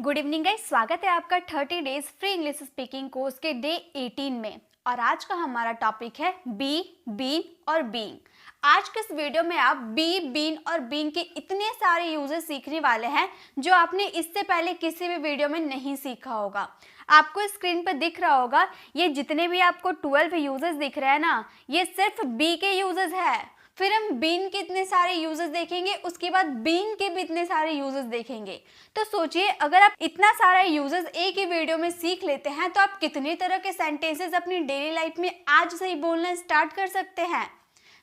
Good evening guys, स्वागत है आपका 30 days free English speaking course के डे 18 में। और आज का हमारा टॉपिक है बी, बीन और बीइंग। आज के इस वीडियो में आप बी, बीन और बीइंग के इतने सारे यूजेस सीखने वाले हैं जो आपने इससे पहले किसी भी वीडियो में नहीं सीखा होगा। आपको स्क्रीन पर दिख रहा होगा ये जितने भी आपको 12 यूजेस दिख रहे हैं ना, ये सिर्फ बी के यूजेस है। फिर हम बीन के इतने सारे यूजेस देखेंगे, उसके बाद बीइंग के भी इतने सारे यूजेस देखेंगे। तो सोचिए, अगर आप इतना सारा यूजेस एक ही वीडियो में सीख लेते हैं तो आप कितने तरह के सेंटेंसेस अपनी डेली लाइफ में आज से ही बोलना स्टार्ट कर सकते हैं।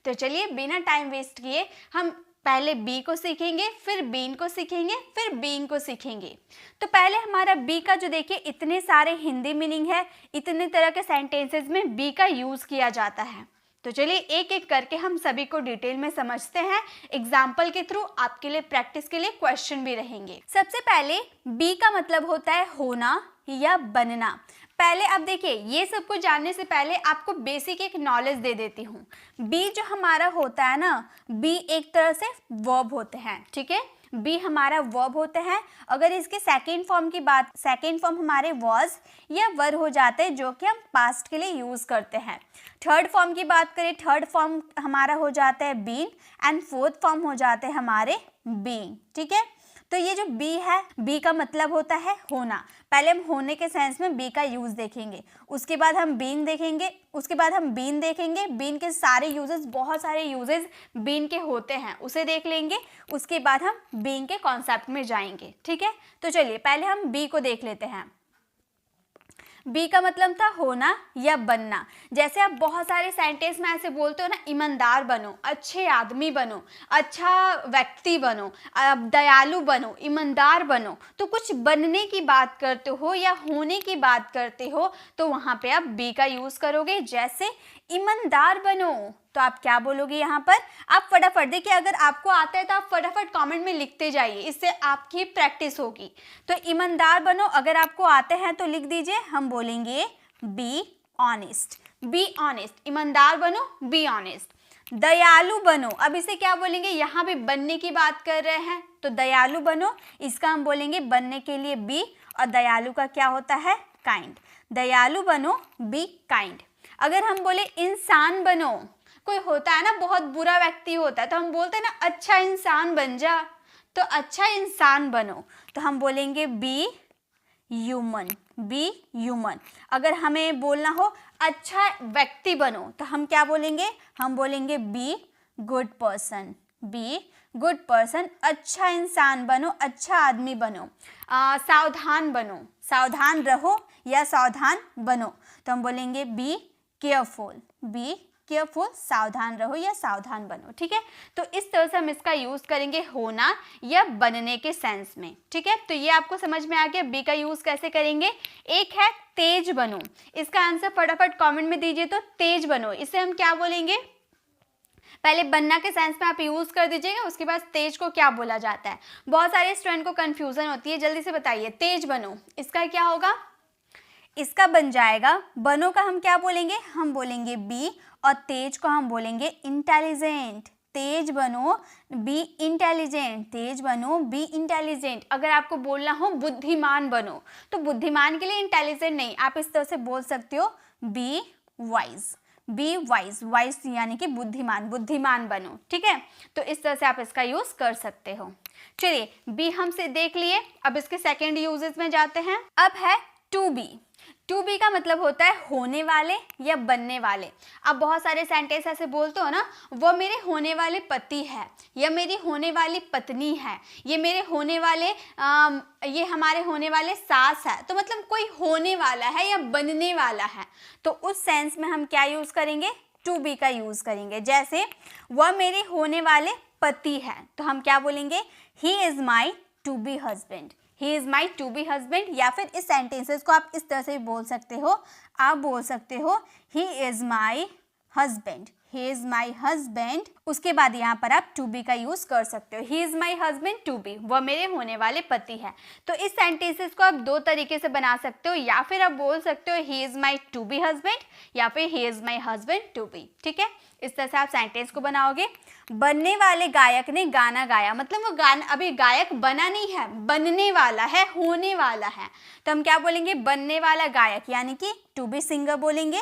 तो चलिए बिना टाइम वेस्ट किए हम पहले बी को सीखेंगे, फिर बीन को सीखेंगे, फिर बीइंग को सीखेंगे। तो पहले हमारा बी का जो देखिए इतने सारे हिंदी मीनिंग है, इतने तरह के सेंटेंसेस में बी का यूज किया जाता है। तो चलिए एक एक करके हम सभी को डिटेल में समझते हैं। एग्जाम्पल के थ्रू आपके लिए प्रैक्टिस के लिए क्वेश्चन भी रहेंगे। सबसे पहले बी का मतलब होता है होना या बनना। पहले अब देखिए, ये सब कुछ जानने से पहले आपको बेसिक एक नॉलेज दे देती हूँ। बी जो हमारा होता है ना, बी एक तरह से वर्ब होते हैं, ठीक है। बी हमारा वर्ब होते हैं। अगर इसके सेकेंड फॉर्म हमारे वॉज या वर हो जाते हैं, जो कि हम पास्ट के लिए यूज करते हैं। थर्ड फॉर्म की बात करें, थर्ड फॉर्म हमारा हो जाता है बीन एंड फोर्थ फॉर्म हो जाते हैं हमारे बीइंग, ठीक है। तो ये जो बी है, बी का मतलब होता है होना। पहले हम होने के सेंस में बी का यूज देखेंगे, उसके बाद हम बीइंग देखेंगे, उसके बाद हम बीन देखेंगे। बीन के सारे यूजेस, बहुत सारे यूजेस बीन के होते हैं, उसे देख लेंगे। उसके बाद हम बीइंग के कॉन्सेप्ट में जाएंगे, ठीक है। तो चलिए पहले हम बी को देख लेते हैं। बी का मतलब था होना या बनना। जैसे आप बहुत सारे सेंटेंस में ऐसे बोलते हो ना, ईमानदार बनो, अच्छे आदमी बनो, अच्छा व्यक्ति बनो, दयालु बनो, ईमानदार बनो। तो कुछ बनने की बात करते हो या होने की बात करते हो तो वहाँ पे आप बी का यूज करोगे। जैसे ईमानदार बनो, तो आप क्या बोलोगे यहाँ पर? आप फटाफट देखिए, अगर आपको आता है तो आप फटाफट कमेंट में लिखते जाइए, इससे आपकी प्रैक्टिस होगी। तो ईमानदार बनो, अगर आपको आते हैं तो लिख दीजिए। हम बोलेंगे बी ऑनेस्ट, बी ऑनेस्ट। ईमानदार बनो, बी ऑनेस्ट। दयालु बनो, अब इसे क्या बोलेंगे? यहाँ भी बनने की बात कर रहे हैं तो दयालु बनो, इसका हम बोलेंगे बनने के लिए बी, और दयालु का क्या होता है? काइंड। दयालु बनो, बी काइंड। अगर हम बोले इंसान बनो, कोई होता है ना बहुत बुरा व्यक्ति होता है तो हम बोलते हैं ना अच्छा इंसान बन जा, तो अच्छा इंसान बनो, तो हम बोलेंगे बी ह्यूमन, बी ह्यूमन। अगर हमें बोलना हो अच्छा व्यक्ति बनो तो हम क्या बोलेंगे? हम बोलेंगे be good person, be good person. अच्छा इंसान बनो, अच्छा आदमी बनो। सावधान बनो, सावधान रहो या सावधान बनो, तो हम बोलेंगे बी केयरफुल, बी केयरफुल, सावधान रहो या सावधान बनो, ठीक है। तो इस तरह से हम इसका यूज करेंगे होना या बनने के सेंस में, ठीक है। तो ये आपको समझ में आ गया बी का यूज कैसे करेंगे। एक है तेज बनो, इसका आंसर फटाफट कमेंट में दीजिए। तो तेज बनो, इसे हम क्या बोलेंगे? पहले बनना के सेंस में आप यूज कर दीजिएगा, उसके बाद तेज को क्या बोला जाता है। बहुत सारे स्टूडेंट को कंफ्यूजन होती है, जल्दी से बताइए। तेज बनो, इसका क्या होगा? इसका बन जाएगा, बनो का हम क्या बोलेंगे? हम बोलेंगे बी, और तेज को हम बोलेंगे इंटेलिजेंट। तेज बनो, बी इंटेलिजेंट, तेज बनो, बी इंटेलिजेंट। अगर आपको बोलना हो बुद्धिमान बनो, तो बुद्धिमान के लिए इंटेलिजेंट नहीं, आप इस तरह से बोल सकते हो be wise, be wise, wise यानी कि बुद्धिमान, बुद्धिमान बनो, ठीक है। तो इस तरह से आप इसका यूज कर सकते हो। चलिए बी हमसे देख लिए, अब इसके सेकेंड यूजेस में जाते हैं। अब है टू बी। टू बी का मतलब होता है होने वाले या बनने वाले। आप बहुत सारे सेंटेंस ऐसे बोलते हो ना, वो मेरे होने वाले पति है, या मेरी होने वाली पत्नी है, ये मेरे होने वाले ये हमारे होने वाले सास है। तो मतलब कोई होने वाला है या बनने वाला है, तो उस सेंस में हम क्या यूज करेंगे? टू बी का यूज करेंगे। जैसे वह मेरे होने वाले पति है, तो हम क्या बोलेंगे? He is my to be husband, he is my to be husband. या फिर इस सेंटेंसेस को आप इस तरह से बोल सकते हो, आप बोल सकते हो he is my husband, he is my husband, उसके बाद यहाँ पर आप टू बी का यूज कर सकते हो। He is my husband to be, वह मेरे होने वाले पति है। तो इस सेंटेंसेस को आप दो तरीके से बना सकते हो, या फिर आप बोल सकते हो he is my to be husband, या फिर he is my husband to be. ठीक है, इस तरह से आप सेंटेंस को बनाओगे। बनने वाले गायक ने गाना गाया, मतलब वो गाना अभी गायक बना नहीं है, बनने वाला है, होने वाला है। तो हम क्या बोलेंगे, बनने वाला गायक, यानी कि टू बी सिंगर बोलेंगे,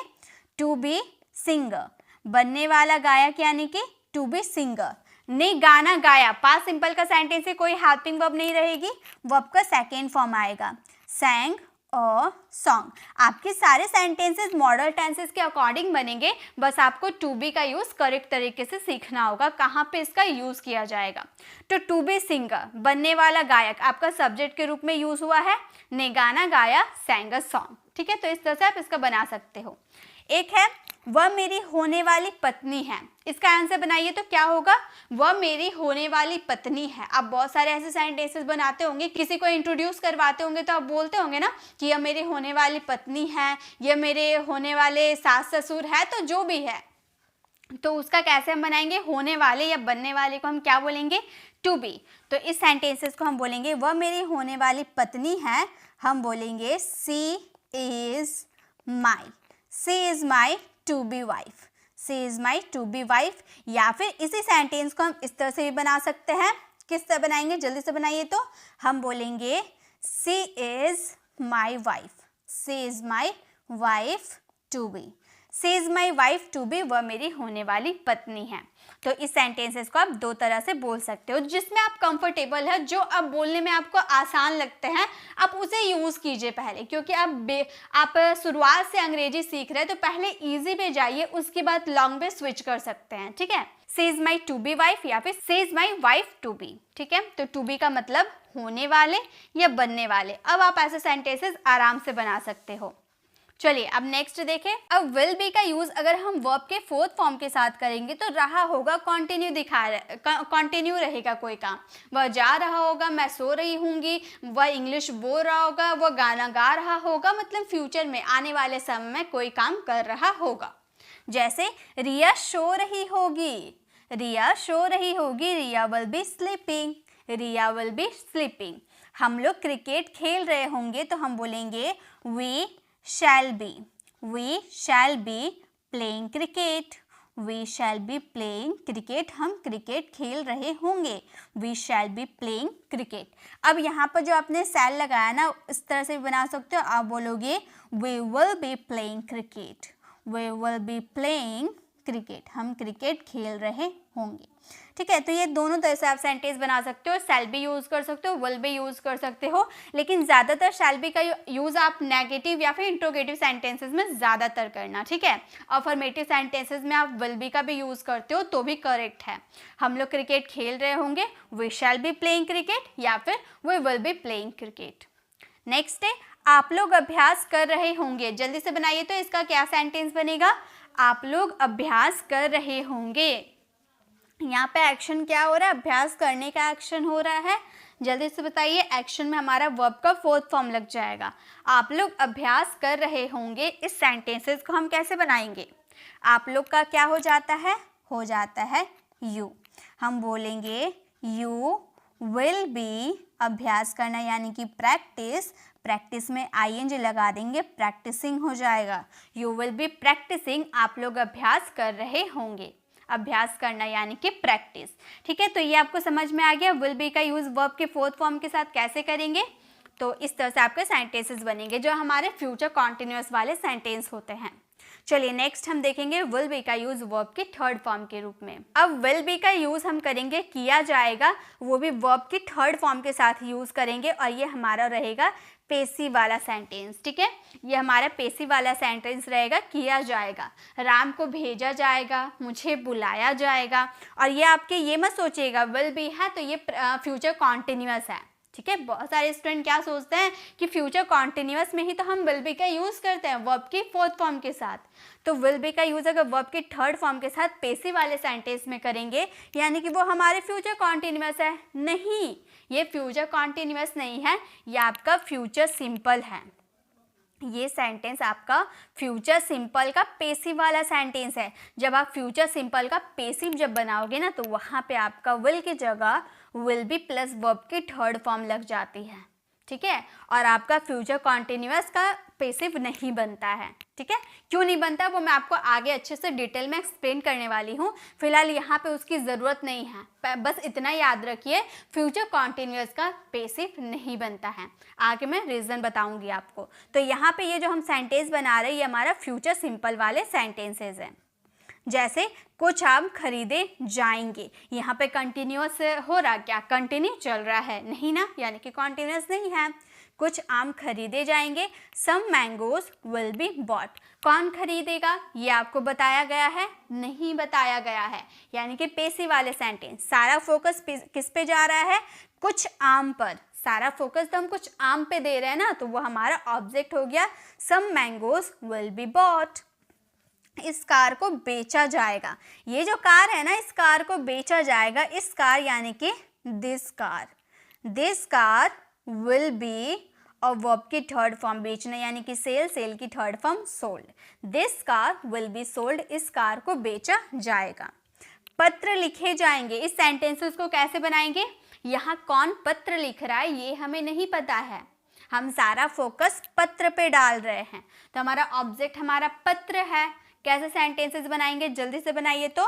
टू बी सिंगर। बनने वाला गायक यानी कि टू बी सिंगर ने गाना गाया। पास्ट सिंपल का सेंटेंस है, कोई हेल्पिंग वर्ब नहीं रहेगी, वर्ब का सेकेंड फॉर्म आएगा, sang और सॉन्ग। आपके सारे सेंटेंसेस मॉडल टेंसेस के अकॉर्डिंग बनेंगे, बस आपको टू बी का यूज करेक्ट तरीके से सीखना होगा, कहाँ पे इसका यूज किया जाएगा। तो टू बी सिंगर, बनने वाला गायक आपका सब्जेक्ट के रूप में यूज हुआ है, ने गाना गाया, sang a song। ठीक है, तो इस तरह से आप इसका बना सकते हो। एक है वह मेरी होने वाली पत्नी है, इसका आंसर बनाइए तो क्या होगा, वह मेरी होने वाली पत्नी है। आप बहुत सारे ऐसे सेंटेंसेस बनाते होंगे, किसी को इंट्रोड्यूस करवाते होंगे तो आप बोलते होंगे ना कि यह मेरी होने वाली पत्नी है, यह मेरे होने वाले सास ससुर है, तो जो भी है, तो उसका कैसे हम बनाएंगे, होने वाले या बनने वाले को हम क्या बोलेंगे, टू बी। तो इस सेंटेंसेस को हम बोलेंगे वह मेरी होने वाली पत्नी है, हम बोलेंगे she is my, she is my to be wife, she is my to be wife. या फिर इसी सेंटेंस को हम इस तरह से भी बना सकते हैं, किस तरह बनाएंगे, जल्दी से बनाइए। तो हम बोलेंगे she is my wife, she is my wife to be, she is my wife to be, वह मेरी होने वाली पत्नी है। तो इस सेंटेंसेस को आप दो तरह से बोल सकते हो, जिसमें आप कंफर्टेबल है, जो आप बोलने में आपको आसान लगते हैं, आप उसे यूज कीजिए पहले, क्योंकि आप शुरुआत से अंग्रेजी सीख रहे हैं, तो पहले इजी पे जाइए, उसके बाद लॉन्ग पे स्विच कर सकते हैं। ठीक है, she is my to be wife या फिर she is my wife to be. ठीक है, तो टू बी का मतलब होने वाले या बनने वाले। अब आप ऐसे सेंटेंसेस आराम से बना सकते हो। चलिए अब नेक्स्ट देखें। अब विल बी का यूज अगर हम वर्ब के फोर्थ फॉर्म के साथ करेंगे तो रहा होगा कंटिन्यू, कंटिन्यू रहेगा कोई काम। वह जा रहा होगा, मैं सो रही होंगी, वह इंग्लिश बोल रहा होगा, वह गाना गा रहा होगा, मतलब फ्यूचर में आने वाले समय में कोई काम कर रहा होगा। जैसे रिया सो रही होगी, रिया सो रही होगी, Riya will be sleeping, Riya will be sleeping. हम लोग क्रिकेट खेल रहे होंगे तो हम बोलेंगे we shall be, we shall be playing cricket, we shall be playing cricket, हम क्रिकेट खेल रहे होंगे, we shall be playing cricket। अब यहाँ पर जो आपने shall लगाया ना, इस तरह से भी बना सकते हो, आप बोलोगे we will be playing cricket, we will be playing cricket, हम क्रिकेट खेल रहे होंगे। ठीक है, तो ये दोनों तरह से आप सेंटेंस बना सकते हो, शैल बी यूज कर सकते हो, विल बी यूज कर सकते हो, लेकिन ज़्यादातर शैल बी का यूज आप नेगेटिव या फिर इंट्रोगेटिव सेंटेंसेस में ज़्यादातर करना। ठीक है, अफर्मेटिव सेंटेंसेस में आप विल बी का भी यूज करते हो तो भी करेक्ट है। हम लोग क्रिकेट खेल रहे होंगे, we shall be playing cricket, या फिर we will be playing cricket. Next है आप लोग अभ्यास कर रहे होंगे, जल्दी से बनाइए तो इसका क्या सेंटेंस बनेगा, आप लोग अभ्यास कर रहे होंगे। यहाँ पे एक्शन क्या हो रहा है, अभ्यास करने का एक्शन हो रहा है, जल्दी से बताइए। एक्शन में हमारा वर्ब का फोर्थ फॉर्म लग जाएगा। आप लोग अभ्यास कर रहे होंगे, इस सेंटेंसेस को हम कैसे बनाएंगे, आप लोग का क्या हो जाता है, हो जाता है यू। हम बोलेंगे यू विल बी, अभ्यास करना यानी कि प्रैक्टिस, प्रैक्टिस में आईएनजी लगा देंगे, प्रैक्टिसिंग हो जाएगा। यू विल बी प्रैक्टिसिंग, आप लोग अभ्यास कर रहे होंगे, अभ्यास करना यानी कि प्रैक्टिस। ठीक है, तो ये आपको समझ में आ गया विल बी का यूज वर्ब के फोर्थ फॉर्म के साथ कैसे करेंगे। तो इस तरह से आपके सेंटेंसेस बनेंगे जो हमारे फ्यूचर कॉन्टिन्यूअस वाले सेंटेंस होते हैं। चलिए नेक्स्ट हम देखेंगे विल बी का यूज वर्ब के थर्ड फॉर्म के रूप में। अब विल बी का यूज हम करेंगे, किया जाएगा, वो भी वर्ब के थर्ड फॉर्म के साथ यूज करेंगे, और ये हमारा रहेगा पेसिव वाला सेंटेंस। ठीक है, ये हमारा पेसिव वाला सेंटेंस रहेगा, किया जाएगा, राम को भेजा जाएगा, मुझे बुलाया जाएगा। और ये आपके ये मत सोचिएगा विल बी है तो ये फ्यूचर कॉन्टिन्यूअस है। ठीक है, बहुत सारे स्टूडेंट क्या सोचते हैं कि फ्यूचर कॉन्टिन्यूअस में ही तो हम विल बी का यूज़ करते हैं वर्ब की फोर्थ फॉर्म के साथ। तो विल बी का यूज़ अगर वर्ब के थर्ड फॉर्म के साथ पेसिव वाले सेंटेंस में करेंगे यानी कि वो हमारे फ्यूचर कॉन्टिन्यूअस है, नहीं, ये फ्यूचर कॉन्टिन्यूअस नहीं है, ये आपका फ्यूचर सिंपल है। ये सेंटेंस आपका फ्यूचर सिंपल का पेसिव वाला सेंटेंस है। जब आप फ्यूचर सिंपल का पेसिव जब बनाओगे ना, तो वहाँ पे आपका विल की जगह विल बी प्लस वर्ब की थर्ड फॉर्म लग जाती है, ठीक है। और आपका फ्यूचर कॉन्टिन्यूअस का पेसिव नहीं बनता है, ठीक है। क्यों नहीं बनता वो मैं आपको आगे अच्छे से डिटेल में एक्सप्लेन करने वाली हूँ। फिलहाल यहाँ पे उसकी ज़रूरत नहीं है, बस इतना याद रखिए फ्यूचर कॉन्टिन्यूअस का पेसिव नहीं बनता है। आगे मैं रीज़न बताऊँगी आपको। तो यहाँ पे ये जो हम सेंटेंस बना रहे हैं, ये हमारा फ्यूचर सिंपल वाले सेंटेंसेज हैं। जैसे कुछ आम खरीदे जाएंगे, यहाँ पे कंटिन्यूअस हो रहा, क्या कंटिन्यू चल रहा है? नहीं ना, यानी कि कॉन्टिन्यूअस नहीं है। कुछ आम खरीदे जाएंगे, सम मैंगोज विल बी बॉट। कौन खरीदेगा ये आपको बताया गया है? नहीं बताया गया है, यानी कि पेसिव वाले सेंटेंस। सारा फोकस किस पे जा रहा है? कुछ आम पर। सारा फोकस तो हम कुछ आम पे दे रहे हैं ना, तो वो हमारा ऑब्जेक्ट हो गया। सम मैंगोज विल बी बॉट। इस कार को बेचा जाएगा। ये जो कार है ना, इस कार को बेचा जाएगा। इस कार यानी कि this car. This car will be और वर्ब की थर्ड फॉर्म बेचना यानी कि सेल, सेल की third form sold. This car will be sold. इस कार को बेचा जाएगा। पत्र लिखे जाएंगे। इस सेंटेंसेस को कैसे बनाएंगे? यहाँ कौन पत्र लिख रहा है ये हमें नहीं पता है, हम सारा फोकस पत्र पे डाल रहे हैं। तो हमारा ऑब्जेक्ट हमारा पत्र है। कैसे सेंटेंसेस बनाएंगे? जल्दी से बनाइए। तो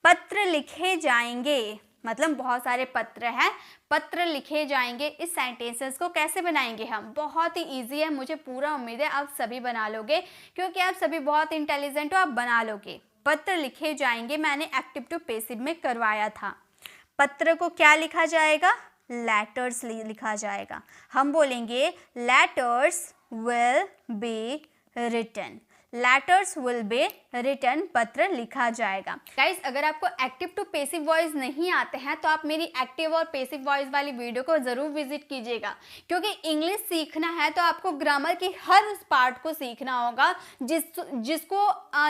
पत्र लिखे जाएंगे मतलब बहुत सारे पत्र हैं, पत्र लिखे जाएंगे। इस सेंटेंसेस को कैसे बनाएंगे हम? बहुत ही इजी है, मुझे पूरा उम्मीद है आप सभी बना लोगे, क्योंकि आप सभी बहुत इंटेलिजेंट हो, आप बना लोगे। पत्र लिखे जाएंगे मैंने एक्टिव टू पेसिव में करवाया था। पत्र को क्या लिखा जाएगा? लेटर्स लिखा जाएगा। हम बोलेंगे letters will be written. Letters will be written, पत्र लिखा जाएगा। गाइस, अगर आपको एक्टिव टू पेसिव वॉइस नहीं आते हैं तो आप मेरी एक्टिव और पेसिव वॉइस वाली वीडियो को ज़रूर विजिट कीजिएगा, क्योंकि इंग्लिश सीखना है तो आपको ग्रामर की हर उस पार्ट को सीखना होगा जिसको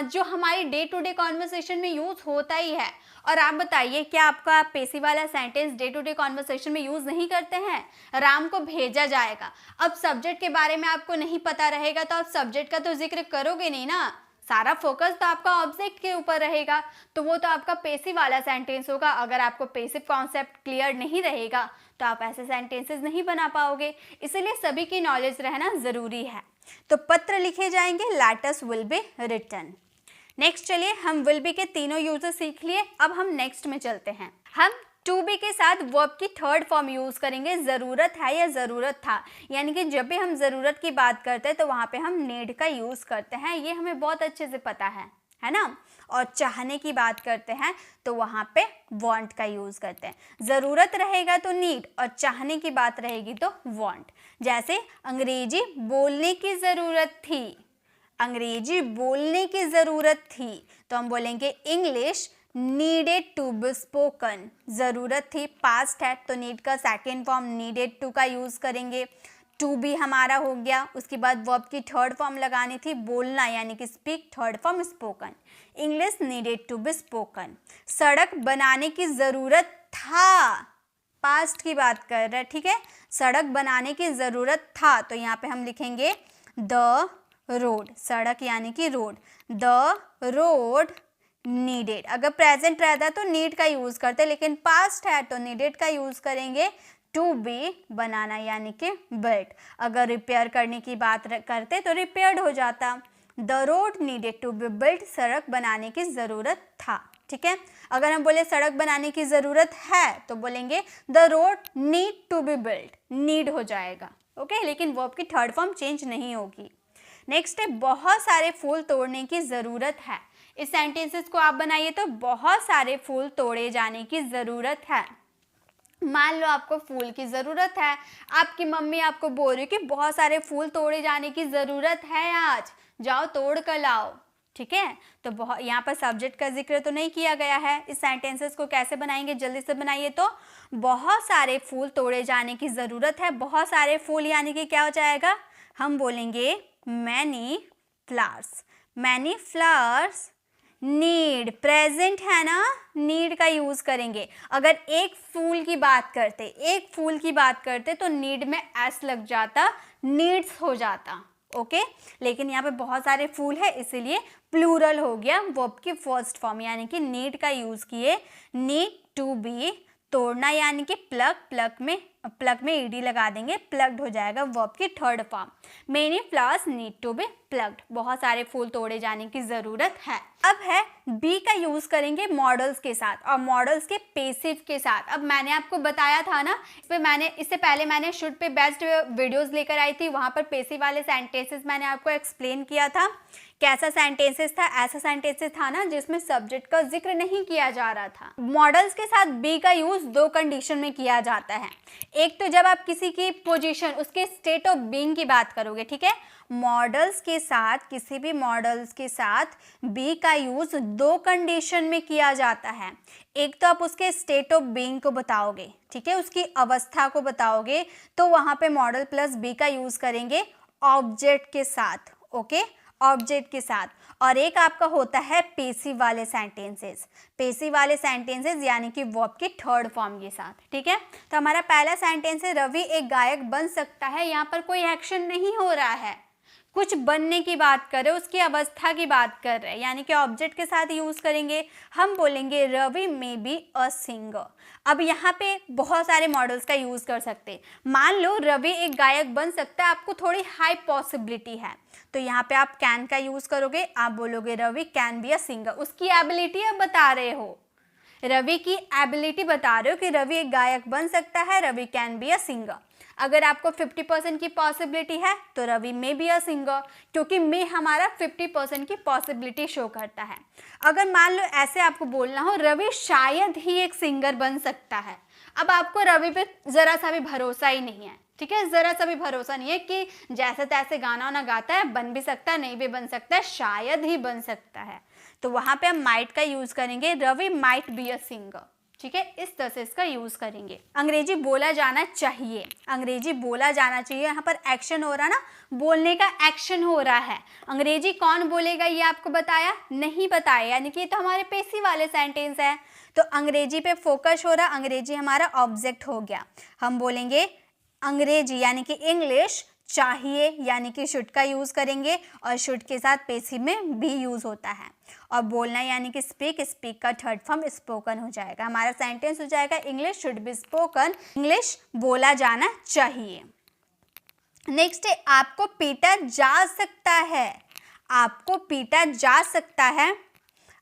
जो हमारी डे टू डे कॉन्वर्सेशन में यूज़ होता ही है। और आप बताइए, क्या आपका पेसिव वाला sentence day to day conversation में यूज़ नहीं करते हैं? राम को भेजा जाएगा। अब सब्जेक्ट के बारे में आपको नहीं पता रहेगा तो आप सब्जेक्ट का तो जिक्र करोगे नहीं ना, सारा फोकस तो आपका ऑब्जेक्ट के ऊपर रहेगा, तो वो तो आपका पेसिव वाला सेंटेंस होगा। अगर आपको पेसिव कॉन्सेप्ट क्लियर नहीं रहेगा तो आप ऐसे सेंटेंसेस नहीं बना पाओगे, इसलिए सभी की नॉलेज रहना ज़रूरी है। तो पत्र लिखे जाएंगे, letters will be written. Next चलिए, हम विल बी के तीनों यूजेस सीख लिए। अब हम नेक्स्ट में चलते हैं। हम टू बी के साथ वर्ब की थर्ड फॉर्म यूज करेंगे, ज़रूरत है या ज़रूरत था। यानी कि जब भी हम ज़रूरत की बात करते हैं तो वहाँ पे हम नीड का यूज़ करते हैं, ये हमें बहुत अच्छे से पता है ना। और चाहने की बात करते हैं तो वहाँ पे वांट का यूज़ करते हैं। ज़रूरत रहेगा तो नीड और चाहने की बात रहेगी तो वांट। जैसे अंग्रेजी बोलने की ज़रूरत थी, अंग्रेजी बोलने की ज़रूरत थी, तो हम बोलेंगे English needed to be spoken. ज़रूरत थी, पास्ट है, तो नीड का सेकेंड फॉर्म नीडेड टू का यूज़ करेंगे। टू बी हमारा हो गया, उसके बाद वर्ब की थर्ड फॉर्म लगानी थी बोलना यानी कि speak, third form spoken. English needed to be spoken. सड़क बनाने की ज़रूरत था, पास्ट की बात कर रहे हैं, ठीक है। सड़क बनाने की ज़रूरत था, तो यहाँ पे हम लिखेंगे द रोड। सड़क यानी कि रोड, द रोड नीडेड। अगर प्रेजेंट रहता तो नीड का यूज़ करते, लेकिन पास्ट है तो नीडेड का यूज़ करेंगे। टू बी बनाना यानी कि बिल्ट। अगर रिपेयर करने की बात करते तो रिपेयर्ड हो जाता। The road needed to be built, सड़क बनाने की ज़रूरत था, ठीक है। अगर हम बोले सड़क बनाने की ज़रूरत है तो बोलेंगे the road need to be built, need हो जाएगा, ओके। लेकिन वर्ब की थर्ड फॉर्म चेंज नहीं होगी। नेक्स्ट है बहुत सारे फूल तोड़ने की ज़रूरत है। इस सेंटेंसेस को आप बनाइए तो बहुत सारे फूल तोड़े जाने की ज़रूरत है। मान लो आपको फूल की ज़रूरत है, आपकी मम्मी आपको बोल रही है कि बहुत सारे फूल तोड़े जाने की ज़रूरत है, आज जाओ तोड़ कर लाओ, ठीक है। तो बहुत यहाँ पर सब्जेक्ट का जिक्र तो नहीं किया गया है। इस सेंटेंसेस को कैसे बनाएंगे? जल्दी से बनाइए। तो बहुत सारे फूल तोड़े जाने की ज़रूरत है, बहुत सारे फूल यानी कि क्या हो जाएगा? हम बोलेंगे many flowers. Many flowers need, present है ना, नीड का यूज़ करेंगे। अगर एक फूल की बात करते तो नीड में एस लग जाता, नीड्स हो जाता, ओके। लेकिन यहाँ पे बहुत सारे फूल है इसीलिए प्लूरल हो गया वर्ब की फर्स्ट फॉर्म, यानी कि नीड का यूज किए, नीड टू बी, तोड़ना यानी कि प्लग में ईडी लगा देंगे, प्लग्ड हो जाएगा वर्ब की third form. Many flowers need to be plugged, बहुत सारे फूल तोड़े जाने की जरूरत है। अब है बी का यूज करेंगे मॉडल्स के साथ और मॉडल्स के पेसिव के साथ। अब मैंने आपको बताया था ना, इससे पहले मैंने शुड पे बेस्ट वीडियोस लेकर आई थी, वहां पर पेसिव वाले सेंटेंसेस मैंने आपको एक्सप्लेन किया था। कैसा सेंटेंसेस था? ऐसा सेंटेंसेस था ना जिसमें सब्जेक्ट का जिक्र नहीं किया जा रहा था। मॉडल्स के साथ बी का यूज दो कंडीशन में किया जाता है। एक तो जब आप किसी की पोजीशन, उसके स्टेट ऑफ बीइंग की बात करोगे, ठीक है। मॉडल्स के साथ, किसी भी मॉडल्स के साथ बी का यूज दो कंडीशन में किया जाता है। एक तो आप उसके स्टेट ऑफ बीइंग को बताओगे, ठीक है, उसकी अवस्था को बताओगे, तो वहां पे मॉडल प्लस बी का यूज करेंगे ऑब्जेक्ट के साथ, ओके, ऑब्जेक्ट के साथ। और एक आपका होता है पेसिव वाले सेंटेंसेस, पेसिव वाले सेंटेंसेस यानी कि वर्ब की थर्ड फॉर्म के साथ, ठीक है। तो हमारा पहला सेंटेंस है रवि एक गायक बन सकता है। यहाँ पर कोई एक्शन नहीं हो रहा है, कुछ बनने की बात कर रहे, उसकी अवस्था की बात कर रहे हैं, यानी कि ऑब्जेक्ट के साथ यूज करेंगे। हम बोलेंगे Ravi may be a singer. अब यहाँ पे बहुत सारे मॉडल्स का यूज कर सकते हैं। मान लो रवि एक गायक बन सकता है, आपको थोड़ी हाई पॉसिबिलिटी है, तो यहाँ पे आप कैन का यूज करोगे, आप बोलोगे Ravi can be a singer. उसकी एबिलिटी आप बता रहे हो, रवि की एबिलिटी बता रहे हो कि रवि एक गायक बन सकता है, Ravi can be a singer. अगर आपको 50% की पॉसिबिलिटी है तो Ravi may be a singer, क्योंकि मे हमारा 50% की पॉसिबिलिटी शो करता है। अगर मान लो ऐसे आपको बोलना हो रवि शायद ही एक सिंगर बन सकता है, अब आपको रवि पे जरा सा भी भरोसा ही नहीं है, ठीक है, जरा सा भी भरोसा नहीं है कि जैसे तैसे गाना वाना गाता है, बन भी सकता है, नहीं भी बन सकता है, शायद ही बन सकता है, तो वहां पे हम माइट का यूज करेंगे, Ravi might be a singer, ठीक है, इस तरह से इसका यूज करेंगे। अंग्रेजी बोला जाना चाहिए, अंग्रेजी बोला जाना चाहिए, यहाँ पर एक्शन हो रहा ना, बोलने का एक्शन हो रहा है। अंग्रेजी कौन बोलेगा ये आपको बताया नहीं बताया, यानी कि ये तो हमारे पेसिव वाले सेंटेंस है, तो अंग्रेजी पे फोकस हो रहा, अंग्रेजी हमारा ऑब्जेक्ट हो गया। हम बोलेंगे अंग्रेजी यानी कि इंग्लिश चाहिए, यानी कि शुड का यूज करेंगे, और शुड के साथ पेसिव में बी यूज होता है। और बोलना यानी कि स्पीक, स्पीक का थर्ड फॉर्म स्पोकन हो जाएगा। हमारा सेंटेंस हो जाएगा English should be spoken, English बोला जाना चाहिए। नेक्स्ट है आपको पीटा जा सकता है, आपको पीटा जा सकता है,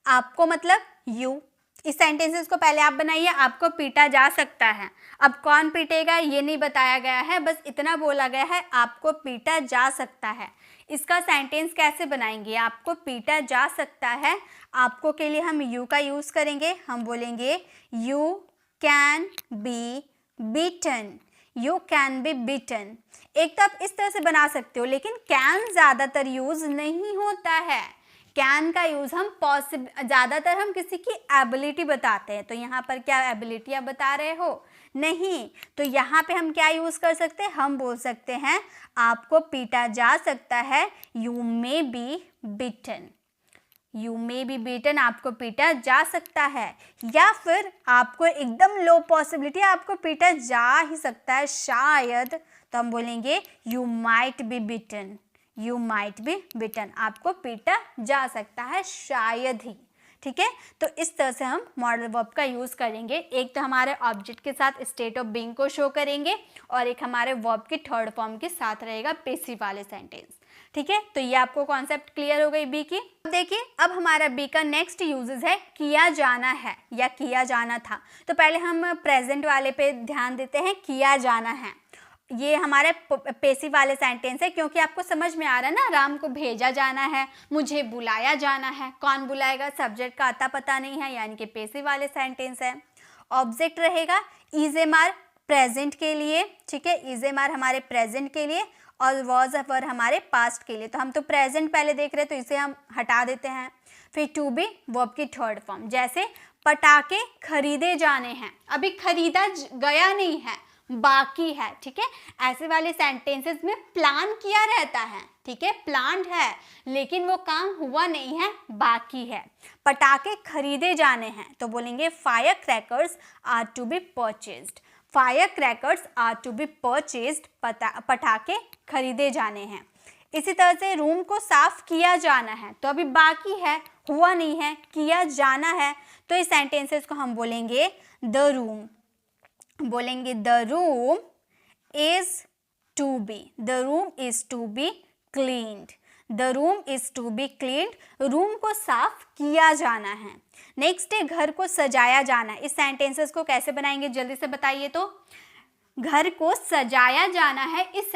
आपको मतलब यू। इस सेंटेंसेस को पहले आप बनाइए, आपको पीटा जा सकता है। अब कौन पीटेगा ये नहीं बताया गया है, बस इतना बोला गया है आपको पीटा जा सकता है। इसका सेंटेंस कैसे बनाएंगे? आपको पीटा जा सकता है, आपको के लिए हम यू का यूज करेंगे, हम बोलेंगे you can be beaten, you can be beaten. एक तो आप इस तरह से बना सकते हो, लेकिन कैन ज्यादातर यूज नहीं होता है। कैन का यूज हम ज्यादातर हम किसी की एबिलिटी बताते हैं, तो यहाँ पर क्या एबिलिटी आप बता रहे हो? नहीं, तो यहाँ पे हम क्या यूज कर सकते हैं? हम बोल सकते हैं आपको पीटा जा सकता है, you may be beaten, you may be beaten, आपको पीटा जा सकता है। या फिर आपको एकदम लो पॉसिबिलिटी, आपको पीटा जा ही सकता है शायद, तो हम बोलेंगे you might be beaten, you might be beaten, आपको पीटा जा सकता है शायद ही, ठीक है। तो इस तरह से हम मॉडल वर्ब का यूज करेंगे। एक तो हमारे ऑब्जेक्ट के साथ स्टेट ऑफ बीइंग को शो करेंगे, और एक हमारे वर्ब की थर्ड फॉर्म के साथ रहेगा पेसिव वाले सेंटेंस, ठीक है। तो ये आपको कॉन्सेप्ट क्लियर हो गई बी की। अब देखिए, अब हमारा बी का नेक्स्ट यूजेस है किया जाना है या किया जाना था। तो पहले हम प्रेजेंट वाले पे ध्यान देते हैं, किया जाना है, ये हमारे पेसिव वाले सेंटेंस है, क्योंकि आपको समझ में आ रहा है ना, राम को भेजा जाना है, मुझे बुलाया जाना है, कौन बुलाएगा? सब्जेक्ट का आता पता नहीं है, यानी कि पेसिव वाले सेंटेंस है। ऑब्जेक्ट रहेगा इज एम आर प्रेजेंट के लिए, ठीक है, इज एम आर हमारे प्रेजेंट के लिए, और वॉज वर हमारे पास्ट के लिए। तो हम तो प्रेजेंट पहले देख रहे हैं, तो इसे हम हटा देते हैं। फिर टू बी वर्ब की थर्ड फॉर्म, जैसे पटाखे खरीदे जाने हैं, अभी खरीदा गया नहीं है, बाकी है, ठीक है। ऐसे वाले सेंटेंसेस में प्लान किया रहता है, ठीक है, प्लान्ड है, लेकिन वो काम हुआ नहीं है, बाकी है। पटाखे खरीदे जाने हैं, तो बोलेंगे fire crackers are to be purchased, fire crackers are to be purchased, पटाखे खरीदे जाने हैं। इसी तरह से रूम को साफ किया जाना है, तो अभी बाकी है, हुआ नहीं है, किया जाना है, तो इस सेंटेंसेस को हम बोलेंगे द रूम, बोलेंगे the room is to be, the room is to be cleaned, the room is to be cleaned, room को साफ किया जाना है। नेक्स्ट है घर को सजाया जाना है। इस सेंटेंसेस को कैसे बनाएंगे जल्दी से बताइए तो। घर को सजाया जाना है, इस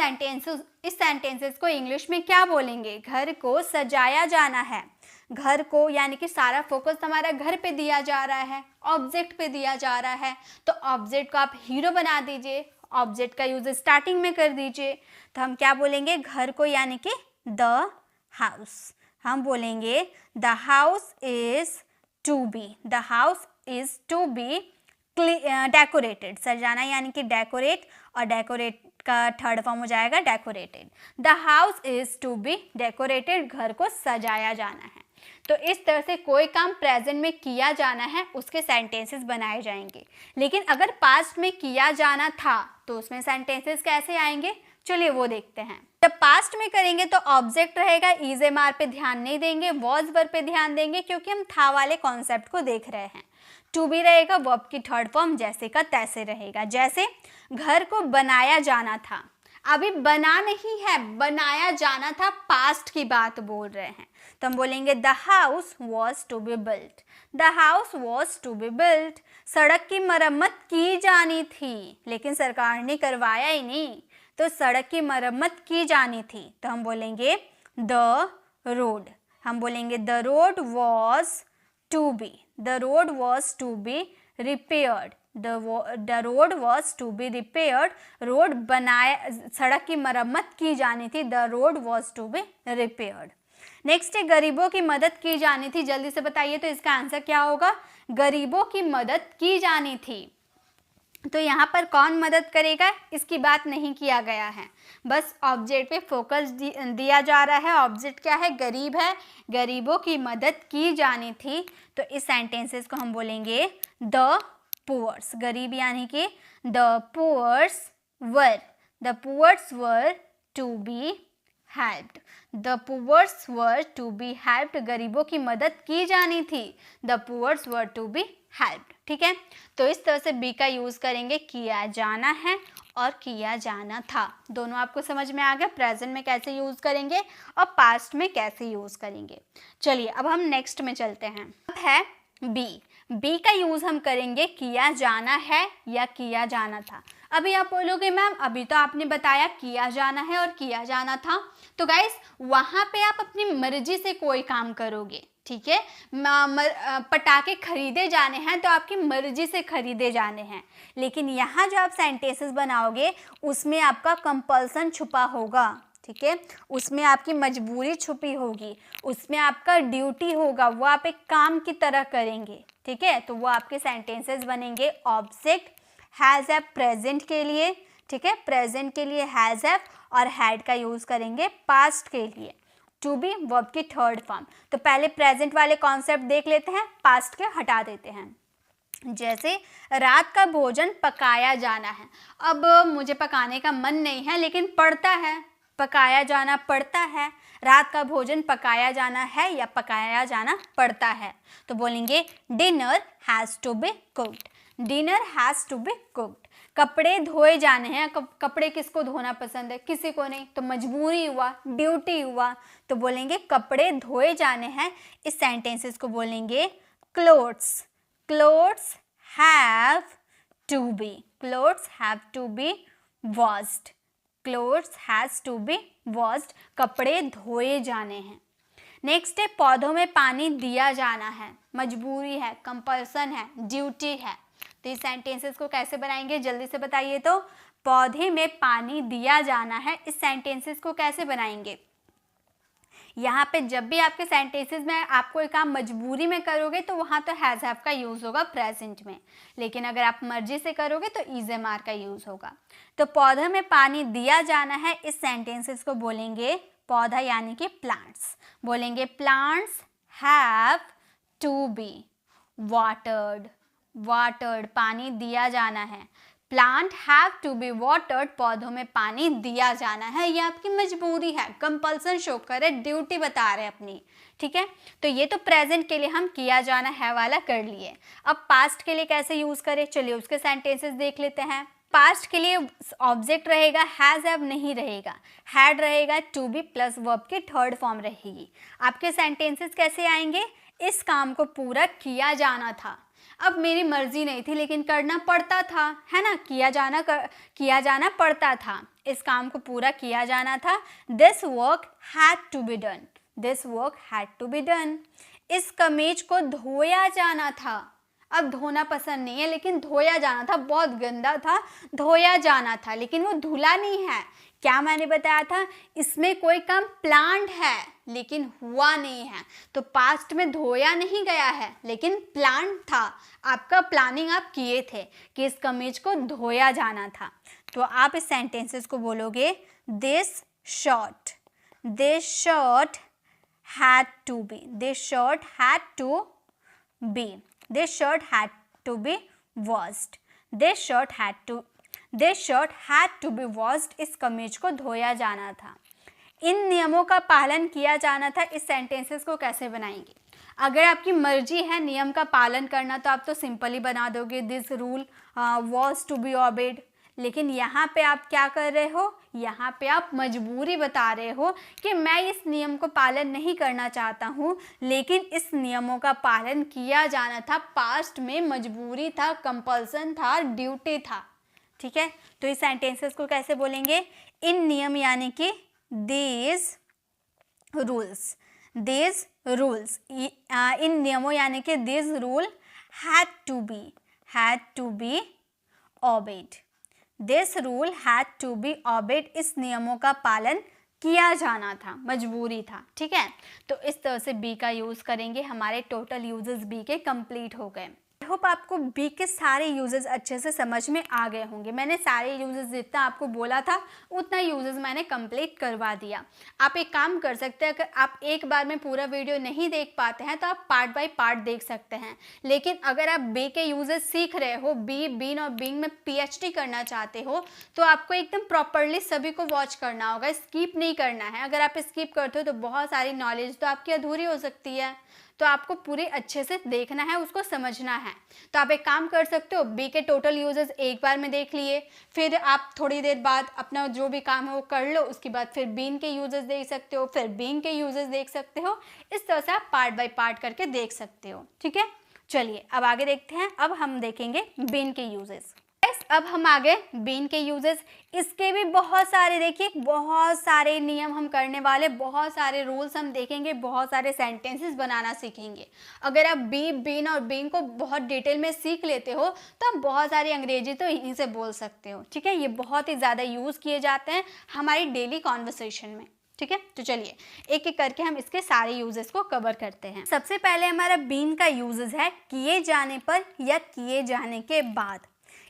सेंटेंसेस को इंग्लिश में क्या बोलेंगे? घर को सजाया जाना है। घर को यानी कि सारा फोकस हमारा घर पे दिया जा रहा है, ऑब्जेक्ट पे दिया जा रहा है, तो ऑब्जेक्ट को आप हीरो बना दीजिए, ऑब्जेक्ट का यूज स्टार्टिंग में कर दीजिए। तो हम क्या बोलेंगे? घर को यानी कि द हाउस, हम बोलेंगे the house is to be, the house is to be decorated. सजाना यानी कि डेकोरेट, और डेकोरेट का थर्ड फॉर्म हो जाएगा decorated. The house is to be decorated, घर को सजाया जाना है। तो इस तरह से कोई काम प्रेजेंट में किया जाना है उसके सेंटेंसेस बनाए जाएंगे। लेकिन अगर पास्ट में किया जाना था तो उसमें सेंटेंसेस कैसे आएंगे, चलिए वो देखते हैं। जब पास्ट में करेंगे तो ऑब्जेक्ट रहेगा, इज एम आर पे ध्यान नहीं देंगे, वॉज वर्ब पे ध्यान देंगे, क्योंकि हम था वाले कॉन्सेप्ट को देख रहे हैं। टू बी रहेगा, वर्ब की थर्ड फॉर्म जैसे का तैसे रहेगा। जैसे घर को बनाया जाना था, अभी बना नहीं है, बनाया जाना था, पास्ट की बात बोल रहे हैं, तो हम बोलेंगे the house was to be built, the house was to be built. सड़क की मरम्मत की जानी थी लेकिन सरकार ने करवाया ही नहीं, तो सड़क की मरम्मत की जानी थी, तो हम बोलेंगे द रोड, हम बोलेंगे the road was to be, the road was to be repaired, the road was to be repaired, road बनाया, सड़क की मरम्मत की जानी थी, the road was to be repaired. Next है गरीबों की मदद की जानी थी, जल्दी से बताइए तो इसका आंसर क्या होगा? गरीबों की मदद की जानी थी। तो यहाँ पर कौन मदद करेगा इसकी बात नहीं किया गया है, बस ऑब्जेक्ट पे फोकस दिया जा रहा है। ऑब्जेक्ट क्या है? गरीब है, गरीबों की मदद की जानी थी, तो इस सेंटेंसेस को हम बोलेंगे द पुअर्स, गरीब यानी कि the poors were to be helped, the poors were to be helped, गरीबों की मदद की जानी थी, the poors were to be helped. ठीक है, तो इस तरह से बी का यूज करेंगे, किया जाना है और किया जाना था, दोनों आपको समझ में आ गया। प्रेजेंट में कैसे यूज करेंगे और पास्ट में कैसे यूज करेंगे। चलिए अब हम नेक्स्ट में चलते हैं। अब है बी का यूज हम करेंगे किया जाना है या किया जाना था। अभी आप बोलोगे मैम अभी तो आपने बताया किया जाना है और किया जाना था, तो गाइस वहाँ पे आप अपनी मर्जी से कोई काम करोगे, ठीक है। पटाखे खरीदे जाने हैं तो आपकी मर्जी से खरीदे जाने हैं, लेकिन यहाँ जो आप सेंटेंसेस बनाओगे उसमें आपका कंपल्सन छुपा होगा, ठीक है, उसमें आपकी मजबूरी छुपी होगी, उसमें आपका ड्यूटी होगा, वो आप एक काम की तरह करेंगे, ठीक है। तो वो आपके सेंटेंसेस बनेंगे ऑब्जेक्ट हैज़ हैव प्रेजेंट के लिए, ठीक है, प्रेजेंट के लिए हैज़ हैव और हैड का यूज़ करेंगे पास्ट के लिए, टू बी वर्ब की थर्ड फॉर्म। तो पहले प्रेजेंट वाले कॉन्सेप्ट देख लेते हैं, पास्ट के हटा देते हैं। जैसे रात का भोजन पकाया जाना है, अब मुझे पकाने का मन नहीं है लेकिन पड़ता है, पकाया जाना पड़ता है, रात का भोजन पकाया जाना है या पकाया जाना पड़ता है, तो बोलेंगे dinner has to be cooked, dinner has to be cooked. कपड़े धोए जाने हैं, कपड़े किसको धोना पसंद है? किसी को नहीं, तो मजबूरी हुआ, ड्यूटी हुआ, तो बोलेंगे कपड़े धोए जाने हैं। इस सेंटेंसेस को बोलेंगे clothes, clothes have to be, clothes have to be washed, clothes has to be washed, कपड़े धोए जाने हैं। नेक्स्ट है पौधों में पानी दिया जाना है, मजबूरी है, कंपल्सन है, ड्यूटी है, तो इस सेंटेंसेस को कैसे बनाएंगे जल्दी से बताइए तो। पौधे में पानी दिया जाना है, इस सेंटेंसेस को कैसे बनाएंगे? यहाँ पे जब भी आपके सेंटेंसेस में आप कोई काम मजबूरी में करोगे तो वहाँ तो हैज़ हैव का यूज़ होगा प्रेजेंट में, लेकिन अगर आप मर्जी से करोगे तो इज एम आर का यूज़ होगा। तो पौधे में पानी दिया जाना है, इस सेंटेंसेस को बोलेंगे पौधा यानी कि प्लांट्स, बोलेंगे plants have to be watered, watered पानी दिया जाना है, plant have to be watered, पौधों में पानी दिया जाना है, ये आपकी मजबूरी है, कंपल्सन शो करे, ड्यूटी बता रहे अपनी, ठीक है। तो ये तो प्रेजेंट के लिए हम किया जाना है वाला कर लिए। अब पास्ट के लिए कैसे यूज करें, चलिए उसके सेंटेंसेस देख लेते हैं। पास्ट के लिए ऑब्जेक्ट रहेगा, हैज हैव नहीं रहेगा, हैड रहेगा, टू बी प्लस वर्ब की थर्ड फॉर्म रहेगी। आपके सेंटेंसेस कैसे आएंगे, इस काम को पूरा किया जाना था, अब मेरी मर्जी नहीं थी लेकिन करना पड़ता था, है ना, किया जाना पड़ता था, इस काम को पूरा किया जाना था। This work had to be done, this work had to be done. इस कमीज को धोया जाना था, अब धोना पसंद नहीं है लेकिन धोया जाना था, बहुत गंदा था, धोया जाना था, लेकिन वो धुला नहीं है। क्या मैंने बताया था, इसमें कोई काम प्लान्ड है लेकिन हुआ नहीं है, तो पास्ट में धोया नहीं गया है लेकिन प्लान था, आपका प्लानिंग आप किए थे कि इस कमीज को धोया जाना था। तो आप इस सेंटेंसेस को बोलोगे, this shirt had to be, this shirt had to be, this shirt had to be washed, this shirt had to be washed, इस कमीज को धोया जाना था। इन नियमों का पालन किया जाना था, इस सेंटेंसेस को कैसे बनाएंगे। अगर आपकी मर्जी है नियम का पालन करना तो आप तो सिंपली बना दोगे, this rule was to be obeyed, लेकिन यहाँ पे आप क्या कर रहे हो, यहाँ पे आप मजबूरी बता रहे हो कि मैं इस नियम को पालन नहीं करना चाहता हूँ लेकिन इस नियमों का पालन किया जाना था, पास्ट में मजबूरी था, कंपल्सन था, ड्यूटी था, ठीक है। तो इस सेंटेंसेस को कैसे बोलेंगे, इन नियम यानी कि these rules, इन नियमों यानी कि these rule had to be obeyed, this rule had to be obeyed, इस नियमों का पालन किया जाना था, मजबूरी था, ठीक है। तो इस तरह से बी का यूज़ करेंगे, हमारे टोटल यूजेस बी के कंप्लीट हो गए। आई होप आपको बी के सारे यूजेस अच्छे से समझ में आ गए होंगे। मैंने सारे यूजेस जितना आपको बोला था उतना यूजेस मैंने कंप्लीट करवा दिया। आप एक काम कर सकते हैं, अगर आप एक बार में पूरा वीडियो नहीं देख पाते हैं तो आप पार्ट बाय पार्ट देख सकते हैं, लेकिन अगर आप बी के यूजेस सीख रहे हो, बी, बीन और बीइंग में पीएचडी करना चाहते हो तो आपको एकदम प्रॉपरली सभी को वॉच करना होगा, स्किप नहीं करना है। अगर आप स्किप करते हो तो बहुत सारी नॉलेज तो आपकी अधूरी हो सकती है, तो आपको पूरी अच्छे से देखना है, उसको समझना है। तो आप एक काम कर सकते हो, बी के टोटल यूजेस एक बार में देख लिए, फिर आप थोड़ी देर बाद अपना जो भी काम है वो कर लो, उसके बाद फिर बीन के यूजेस देख सकते हो, फिर बीइंग के यूजेस देख सकते हो। इस तरह से आप पार्ट बाय पार्ट करके देख सकते हो, ठीक है। चलिए अब आगे देखते हैं, अब हम देखेंगे बीन के यूजेस। अब हम आगे बीन के यूजेस, इसके भी बहुत सारे, देखिए बहुत सारे नियम हम करने वाले, बहुत सारे रूल्स हम देखेंगे, बहुत सारे सेंटेंसेस बनाना सीखेंगे। अगर आप बी, बीन और बीइंग को बहुत डिटेल में सीख लेते हो तो आप बहुत सारी अंग्रेजी तो यहीं से बोल सकते हो, ठीक है। ये बहुत ही ज़्यादा यूज़ किए जाते हैं हमारी डेली कॉन्वर्सेशन में, ठीक है। तो चलिए एक एक करके हम इसके सारे यूजेस को कवर करते हैं। सबसे पहले हमारा बीन का यूजेस है किए जाने पर या किए जाने के बाद।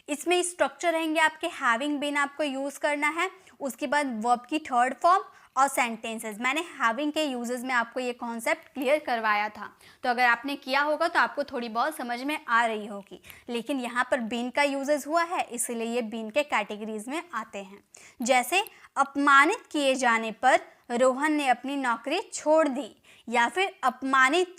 इसमें स्ट्रक्चर रहेंगे आपके, हैविंग बीन आपको यूज़ करना है, उसके बाद वर्ब की थर्ड फॉर्म और सेंटेंसेस। मैंने हैविंग के यूजेस में आपको ये कॉन्सेप्ट क्लियर करवाया था, तो अगर आपने किया होगा तो आपको थोड़ी बहुत समझ में आ रही होगी, लेकिन यहाँ पर बीन का यूजेस हुआ है इसलिए ये बीन के कैटेगरीज में आते हैं। जैसे अपमानित किए जाने पर रोहन ने अपनी नौकरी छोड़ दी, या फिर अपमानित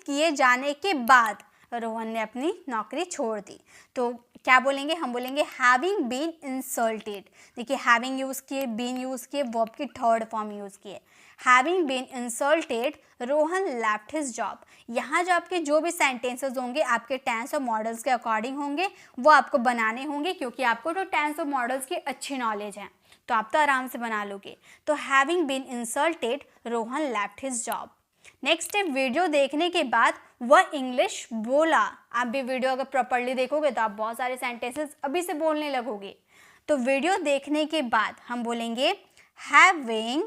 किए जाने के बाद रोहन ने अपनी नौकरी छोड़ दी। तो क्या बोलेंगे, हम बोलेंगे हैविंग बीन इंसल्टेड। देखिए हैविंग यूज़ किए, बीन यूज़ किए, वर्ब की थर्ड फॉर्म यूज़ किए। Having been insulted Rohan left his job. यहाँ जो आपके जो भी सेंटेंसेस होंगे आपके टेंस और मॉडल्स के अकॉर्डिंग होंगे, वो आपको बनाने होंगे, क्योंकि आपको तो टेंस और मॉडल्स की अच्छी नॉलेज है तो आप तो आराम से बना लोगे। तो having been insulted Rohan left his job. Next है वीडियो देखने के बाद वह इंग्लिश बोला। आप भी वीडियो अगर प्रॉपर्ली देखोगे तो आप बहुत सारे सेंटेंसेस अभी से बोलने लगोगे। तो वीडियो देखने के बाद हम बोलेंगे हैविंग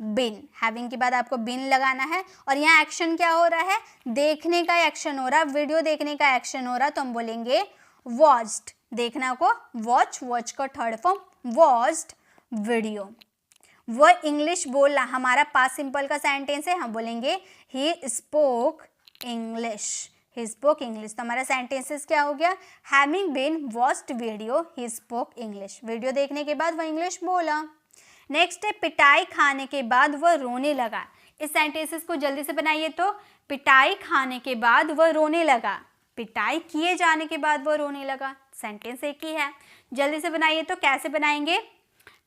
बीन। हैविंग के बाद आपको बीन लगाना है और यहाँ एक्शन क्या हो रहा है, देखने का एक्शन हो रहा है, वीडियो देखने का एक्शन हो रहा है, तो हम बोलेंगे वॉच्ड। देखना को वॉच का थर्ड फॉर्म वॉच्ड वीडियो। वह इंग्लिश बोला, हमारा पास्ट सिंपल का सेंटेंस है, हम बोलेंगे he spoke English. He spoke English. तो हमारा सेंटेंसेस क्या हो गया, having been watched video he spoke English. Video देखने के बाद वह इंग्लिश बोला। नेक्स्ट है पिटाई खाने के बाद वह रोने लगा। इस सेंटेंसेस को जल्दी से बनाइए। तो पिटाई खाने के बाद वह रोने लगा, पिटाई किए जाने के बाद वह रोने लगा, सेंटेंस एक ही है। जल्दी से बनाइए। तो कैसे बनाएंगे,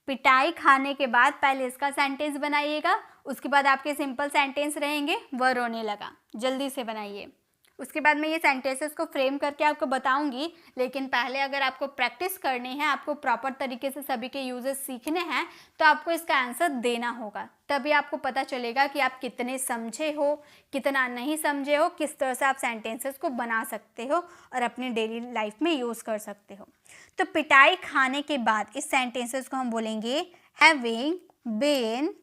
पिटाई खाने के बाद पहले इसका सेंटेंस बनाइएगा, उसके बाद आपके सिंपल सेंटेंस रहेंगे वह रोने लगा। जल्दी से बनाइए। उसके बाद मैं ये सेंटेंसेस को फ्रेम करके आपको बताऊंगी, लेकिन पहले अगर आपको प्रैक्टिस करनी है, आपको प्रॉपर तरीके से सभी के यूजेस सीखने हैं, तो आपको इसका आंसर देना होगा। तभी आपको पता चलेगा कि आप कितने समझे हो, कितना नहीं समझे हो, किस तरह से आप सेंटेंसेस को बना सकते हो और अपनी डेली लाइफ में यूज़ कर सकते हो। तो पिटाई खाने के बाद इस सेंटेंसेस को हम बोलेंगे having been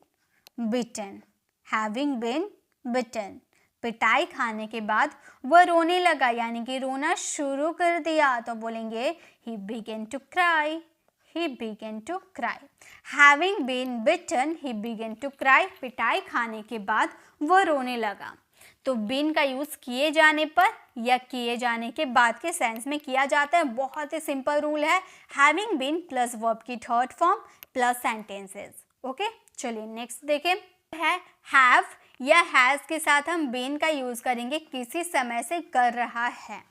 beaten. Having been beaten, पिटाई खाने के बाद वह रोने लगा, यानी कि रोना शुरू कर दिया, तो बोलेंगे he began to cry, he began to cry। having been bitten he began to cry, पिटाई खाने के बाद वह रोने लगा। तो बीन का यूज़ किए जाने पर या किए जाने के बाद के सेंस में किया जाता है। बहुत ही सिंपल रूल है, हैविंग बीन प्लस वर्ब की third form plus sentences. Okay, चलिए नेक्स्ट देखें है हैव या हैज़ के साथ हम बीन का यूज़ करेंगे, किसी समय से कर रहा है।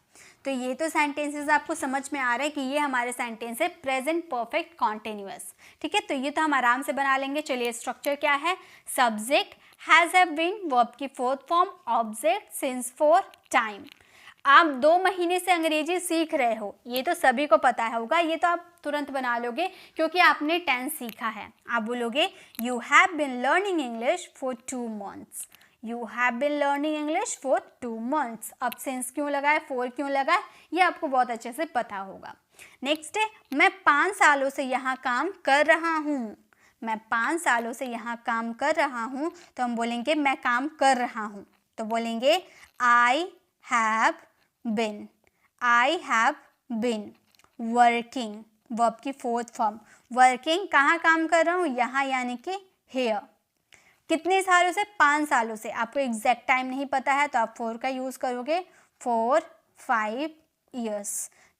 तो ये तो सेंटेंसेस आपको समझ में आ रहा है कि ये हमारे सेंटेंस है प्रेजेंट परफेक्ट कॉन्टिन्यूअस। ठीक है, तो ये तो हम आराम से बना लेंगे। चलिए स्ट्रक्चर क्या है, subject has have been, verb की fourth form object since for time. आप 2 महीने से अंग्रेजी सीख रहे हो, ये तो सभी को पता होगा, ये तो आप तुरंत बना लोगे क्योंकि आपने टेंस सीखा है। आप बोलोगे you have been learning English for 2 months। You have been learning English for 2 months। अब सिंस क्यों लगा है, फॉर क्यों लगा है, ये आपको बहुत अच्छे से पता होगा। नेक्स्ट है मैं 5 सालों से यहाँ काम कर रहा हूँ। मैं 5 सालों से यहाँ काम कर रहा हूँ, तो हम बोलेंगे मैं काम कर रहा हूँ, तो बोलेंगे I have been. I have been working, verb की फोर्थ फॉर्म, वर्किंग कहाँ काम कर रहा हूँ, यहाँ यानी कि हेयर। कितने सालों से, 5 सालों से। आपको एग्जैक्ट टाइम नहीं पता है तो आप 4 का यूज़ करोगे, 4 5 years।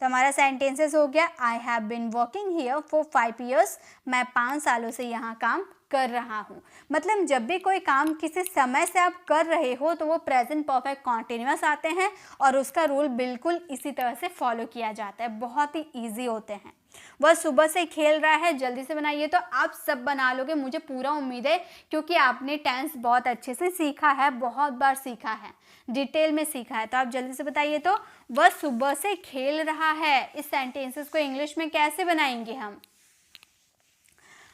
तो हमारा सेंटेंसेस हो गया I have been working here for 5 years। मैं 5 सालों से यहाँ काम कर रहा हूँ। मतलब जब भी कोई काम किसी समय से आप कर रहे हो तो वो प्रेजेंट परफेक्ट कॉन्टिन्यूअस आते हैं और उसका रूल बिल्कुल इसी तरह से फॉलो किया जाता है, बहुत ही ईजी होते हैं। वह सुबह से खेल रहा है, जल्दी से बनाइए। तो आप सब बना लोगे, मुझे पूरा उम्मीद है, क्योंकि आपने टेंस बहुत अच्छे से सीखा है, बहुत बार सीखा है, डिटेल में सीखा है। तो आप जल्दी से बताइए। तो वह सुबह से खेल रहा है, इस सेंटेंसेस को इंग्लिश में कैसे बनाएंगे हम,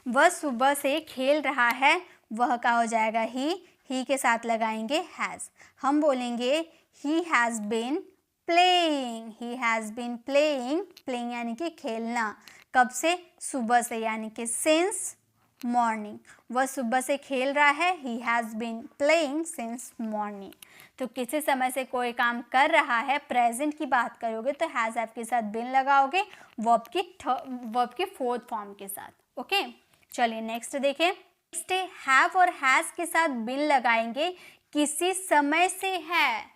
वह सुबह से खेल रहा है, वह का हो जाएगा ही के साथ लगाएंगे हैज़। हम बोलेंगे he has been playing. He has been playing, playing यानी कि खेलना, कब से, सुबह से, यानी कि सिंस मॉर्निंग। वह सुबह से खेल रहा है, he has been playing since morning. तो किसी समय से कोई काम कर रहा है, प्रेजेंट की बात करोगे तो हैज़ हैव के साथ बिन लगाओगे, वर्ब की फोर्थ फॉर्म के साथ। ओके, चलिए नेक्स्ट देखें। नेक्स्ट हैव और हैज़ के साथ बिन लगाएंगे, किसी समय से है।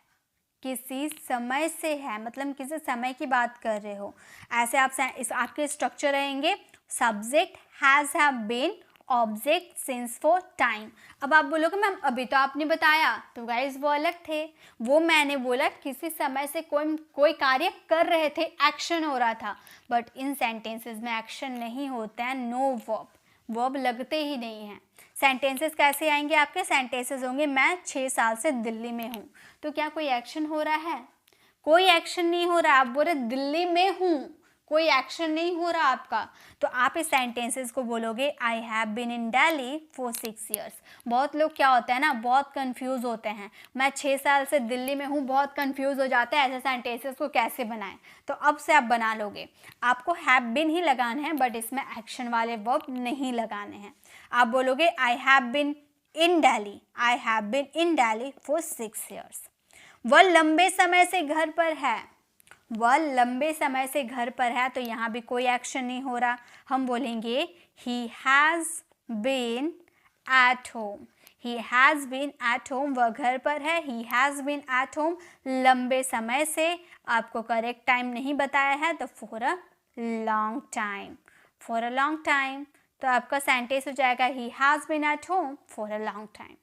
किसी समय से है मतलब किसी समय की बात कर रहे हो। ऐसे आप आपके स्ट्रक्चर रहेंगे, subject has have been, object since for time. अब आप बोलोगे मैम अभी तो आपने बताया, तो गाइस वो अलग थे। वो मैंने बोला किसी समय से कोई कार्य कर रहे थे, एक्शन हो रहा था, बट इन सेंटेंसेस में एक्शन नहीं होता है, नो वर्ब, वर्ब लगते ही नहीं हैं। सेंटेंसेस कैसे आएंगे आपके, सेंटेंसेस होंगे मैं 6 साल से दिल्ली में हूँ। तो क्या कोई एक्शन हो रहा है, कोई एक्शन नहीं हो रहा। आप बोल रहे दिल्ली में हूँ, कोई एक्शन नहीं हो रहा आपका, तो आप इस सेंटेंसेस को बोलोगे I have been in Delhi for 6 years। बहुत लोग क्या होता है ना, बहुत कंफ्यूज होते हैं, मैं 6 साल से दिल्ली में हूँ, बहुत कंफ्यूज हो जाता है ऐसे सेंटेंसेस को कैसे बनाएं। तो अब से आप बना लोगे, आपको हैव बीन ही लगाना है, बट इसमें एक्शन वाले वर्ब नहीं लगाने हैं। आप बोलोगे I have been in Delhi, I have been in Delhi for 6 years। वह लंबे समय से घर पर है, वह लंबे समय से घर पर है, तो यहाँ भी कोई एक्शन नहीं हो रहा। हम बोलेंगे he has been at home. he has been at home, वह घर पर है। he has been at home लंबे समय से, आपको करेक्ट टाइम नहीं बताया है तो for a long time, for a long time, तो आपका सेंटेंस हो जाएगा he has been at home for a long time।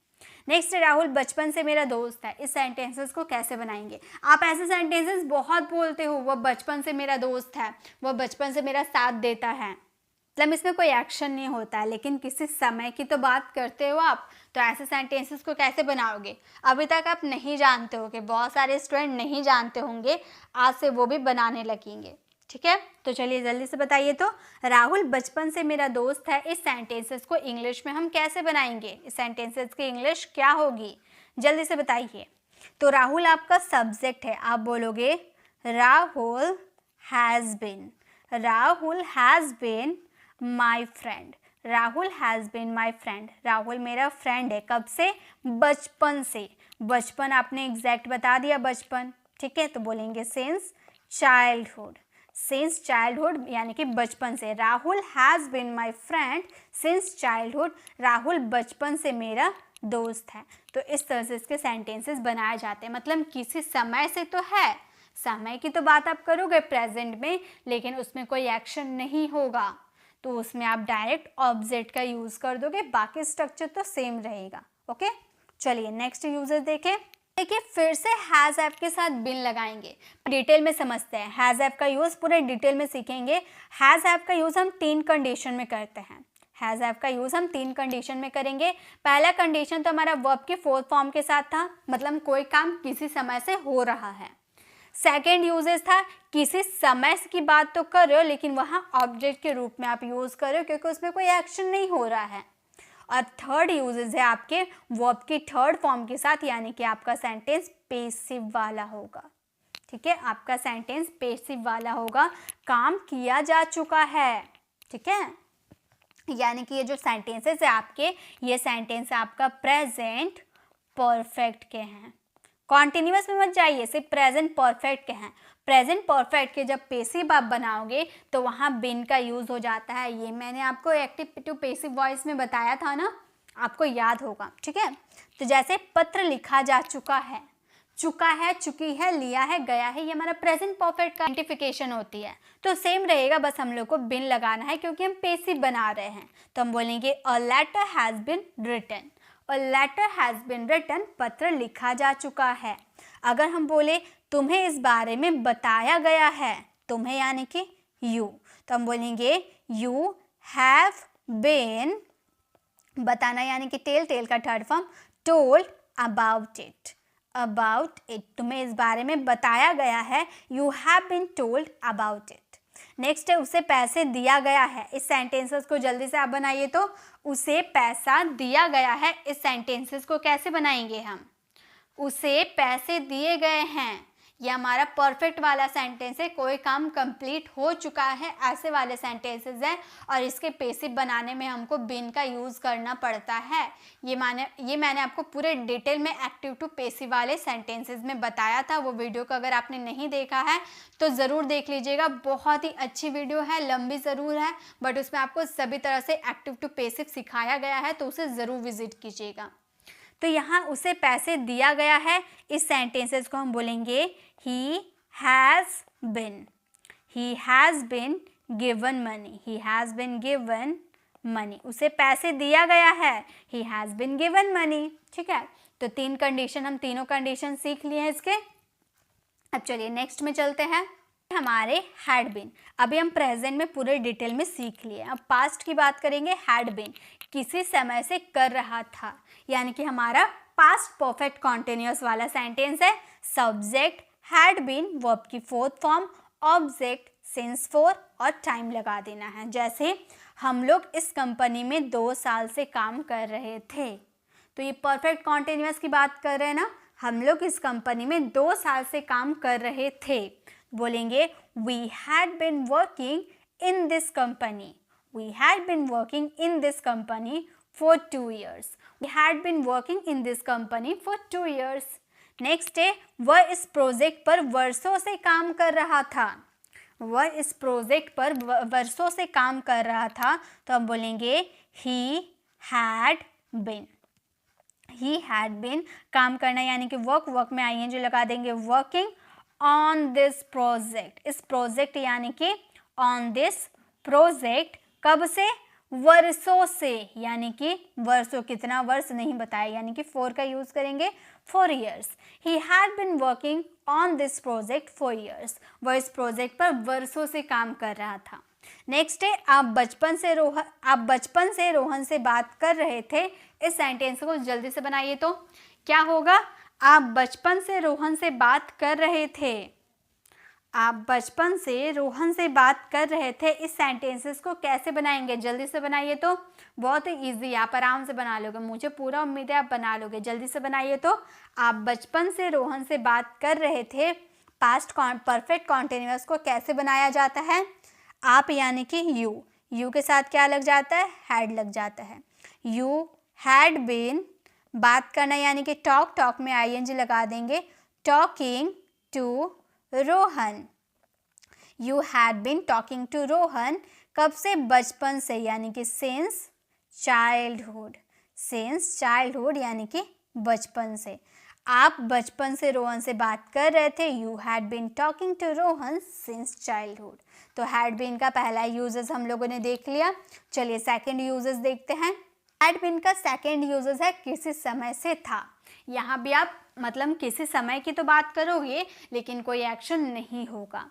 Next, Rahul बचपन से मेरा दोस्त है। इस सेंटेंसेस को कैसे बनाएंगे? आप ऐसे सेंटेंसेस बहुत बोलते हो, वह बचपन से मेरा दोस्त है, वह बचपन से मेरा साथ देता है, मतलब इसमें कोई एक्शन नहीं होता है, लेकिन किसी समय की तो बात करते हो आप, तो ऐसे सेंटेंसेस को कैसे बनाओगे? अभी तक आप नहीं जानते हो, कि बहुत सारे स्टूडेंट नहीं जानते होंगे, आज से वो भी बनाने लगेंगे। ठीक है, तो चलिए जल्दी से बताइए। तो राहुल बचपन से मेरा दोस्त है, इस सेंटेंसेस को इंग्लिश में हम कैसे बनाएंगे? इस सेंटेंसेस की इंग्लिश क्या होगी? जल्दी से बताइए। तो राहुल आपका सब्जेक्ट है, आप बोलोगे Rahul has been, Rahul has been my friend, Rahul has been my friend, Rahul मेरा फ्रेंड है। कब से? बचपन से। बचपन आपने एग्जैक्ट बता दिया, बचपन। ठीक है, तो बोलेंगे सिंस चाइल्डहुड, सिंस चाइल्डहुड यानी कि बचपन से। Rahul has been my friend since childhood, Rahul बचपन से मेरा दोस्त है। तो इस तरह से इसके सेंटेंसेस बनाए जाते हैं, मतलब किसी समय से तो है, समय की तो बात आप करोगे प्रेजेंट में, लेकिन उसमें कोई एक्शन नहीं होगा, तो उसमें आप डायरेक्ट ऑब्जेक्ट का यूज़ कर दोगे, बाकी स्ट्रक्चर तो सेम रहेगा। ओके, चलिए नेक्स्ट यूजेस देखें। देखिए, फिर से हैज़ ऐप के साथ बिन लगाएंगे, डिटेल में समझते हैं। हैज़ ऐप का यूज़ पूरे डिटेल में सीखेंगे। हैज़ ऐप का यूज़ हम 3 कंडीशन में करते हैं। हैज़ ऐप का यूज़ हम 3 कंडीशन में करेंगे। पहला कंडीशन तो हमारा वर्ब के फोर्थ फॉर्म के साथ था, मतलब कोई काम किसी समय से हो रहा है। सेकेंड यूजेस था, किसी समय की बात तो कर रहे हो, लेकिन वहाँ ऑब्जेक्ट के रूप में आप यूज़ कर रहे हो, क्योंकि उसमें कोई एक्शन नहीं हो रहा है। और थर्ड यूजेस है आपके वर्ब की थर्ड फॉर्म के साथ, यानी कि आपका सेंटेंस पेसिव वाला होगा। ठीक है, आपका सेंटेंस पेसिव वाला होगा, काम किया जा चुका है। ठीक है, यानी कि ये जो सेंटेंसेस है आपके, ये सेंटेंस आपका प्रेजेंट परफेक्ट के हैं। कॉन्टिन्यूअस में मत जाइए, सिर्फ प्रेजेंट परफेक्ट के हैं। प्रेजेंट परफेक्ट के जब पेसिव आप बनाओगे तो वहाँ बिन का यूज़ हो जाता है। ये मैंने आपको एक्टिव टू पेसिव वॉइस में बताया था ना, आपको याद होगा। ठीक है, तो जैसे पत्र लिखा जा चुका है, चुका है, चुकी है, लिया है, गया है, ये हमारा प्रेजेंट परफेक्ट का आइडेंटिफिकेशन होती है। तो सेम रहेगा, बस हम लोग को बिन लगाना है, क्योंकि हम पेसिव बना रहे हैं। तो हम बोलेंगे a letter has been written, a letter has been written, पत्र लिखा जा चुका है। अगर हम बोले तुम्हें इस बारे में बताया गया है, तुम्हें यानी कि यू, तो हम बोलेंगे यू हैव बीन, बताना यानी कि टेल, टेल का third form, told about it, about it, तुम्हें इस बारे में बताया गया है, you have been told about it. Next है उसे पैसे दिया गया है। इस सेंटेंसेस को जल्दी से आप बनाइए। तो उसे पैसा दिया गया है, इस सेंटेंसेस को कैसे बनाएंगे हम? उसे पैसे दिए गए हैं, ये हमारा परफेक्ट वाला सेंटेंस है, कोई काम कंप्लीट हो चुका है, ऐसे वाले सेंटेंसेस हैं, और इसके पेसिव बनाने में हमको बिन का यूज़ करना पड़ता है। ये मैंने आपको पूरे डिटेल में एक्टिव टू पेसिव वाले सेंटेंसेस में बताया था। वो वीडियो को अगर आपने नहीं देखा है तो ज़रूर देख लीजिएगा, बहुत ही अच्छी वीडियो है, लंबी ज़रूर है, बट उसमें आपको सभी तरह से एक्टिव टू पेसिव सिखाया गया है, तो उसे ज़रूर विजिट कीजिएगा। तो यहाँ उसे पैसे दिया गया है, इस सेंटेंसेस को हम बोलेंगे he has been, he has been given money, he has been given money, उसे पैसे दिया गया है, he has been given money. ठीक है, तो 3 कंडीशन, हम तीनों कंडीशन सीख लिए हैं इसके। अब चलिए नेक्स्ट में चलते हैं। हमारे हैड बिन, अभी हम प्रेजेंट में पूरे डिटेल में सीख लिए। अब पास्ट की बात करेंगे। हैड बिन किसी समय से कर रहा था, यानी कि हमारा पास्ट परफेक्ट कॉन्टिन्यूअस वाला सेंटेंस है। सब्जेक्ट हैड बीन, वर्ब की fourth form, object since for, और टाइम लगा देना है। जैसे हम लोग इस कंपनी में 2 साल से काम कर रहे थे, तो ये परफेक्ट कॉन्टिन्यूअस की बात कर रहे हैं ना। हम लोग इस कंपनी में 2 साल से काम कर रहे थे, बोलेंगे we had been working in this company, we had been working in this company for 2 years. We had been working in this company for 2 years. Next है वह इस प्रोजेक्ट पर वर्षों से काम कर रहा था, वह इस प्रोजेक्ट पर वर्षों से काम कर रहा था, तो हम बोलेंगे he had been, he had been, काम करना यानी कि वर्क, वर्क में आईएनजी लगा देंगे, वर्किंग ऑन दिस प्रोजेक्ट, इस प्रोजेक्ट यानी कि ऑन दिस प्रोजेक्ट, कब से, वर्षों से, यानी कि वर्षों, कितना वर्ष नहीं बताया, यानी कि 4 का यूज करेंगे, 4 years. He had been working on this project for years. वो इस प्रोजेक्ट पर वर्षों से काम कर रहा था. नेक्स्ट है, आप बचपन से रोहन से बात कर रहे थे. इस सेंटेंस को जल्दी से बनाइए तो क्या होगा, आप बचपन से रोहन से बात कर रहे थे. आप बचपन से रोहन से बात कर रहे थे. इस सेंटेंसेस को कैसे बनाएंगे, जल्दी से बनाइए तो, बहुत ही ईजी, आप आराम से बना लोगे, मुझे पूरा उम्मीद है आप बना लोगे. जल्दी से बनाइए तो, आप बचपन से रोहन से बात कर रहे थे. पास्ट परफेक्ट कॉन्टिन्यूअस को कैसे बनाया जाता है, आप यानी कि यू के साथ क्या लग जाता है, हैड लग जाता है. यू हैड बीन, बात करना यानी कि टॉक, टॉक में आईएनजी लगा देंगे, talking to Rohan. You had been talking to Rohan, कब से, बचपन से, यानी कि सिंस चाइल्डहुड, सिंस चाइल्डहुड यानी कि बचपन से. आप बचपन से रोहन से बात कर रहे थे. You had been talking to Rohan since childhood. तो हैड बीन का पहला यूजेस हम लोगों ने देख लिया. चलिए सेकंड यूजेस देखते हैं. हैड बीन का सेकंड यूजेस है किसी समय से था. यहाँ भी आप मतलब किसी समय की तो बात करोगे लेकिन कोई एक्शन नहीं होगा.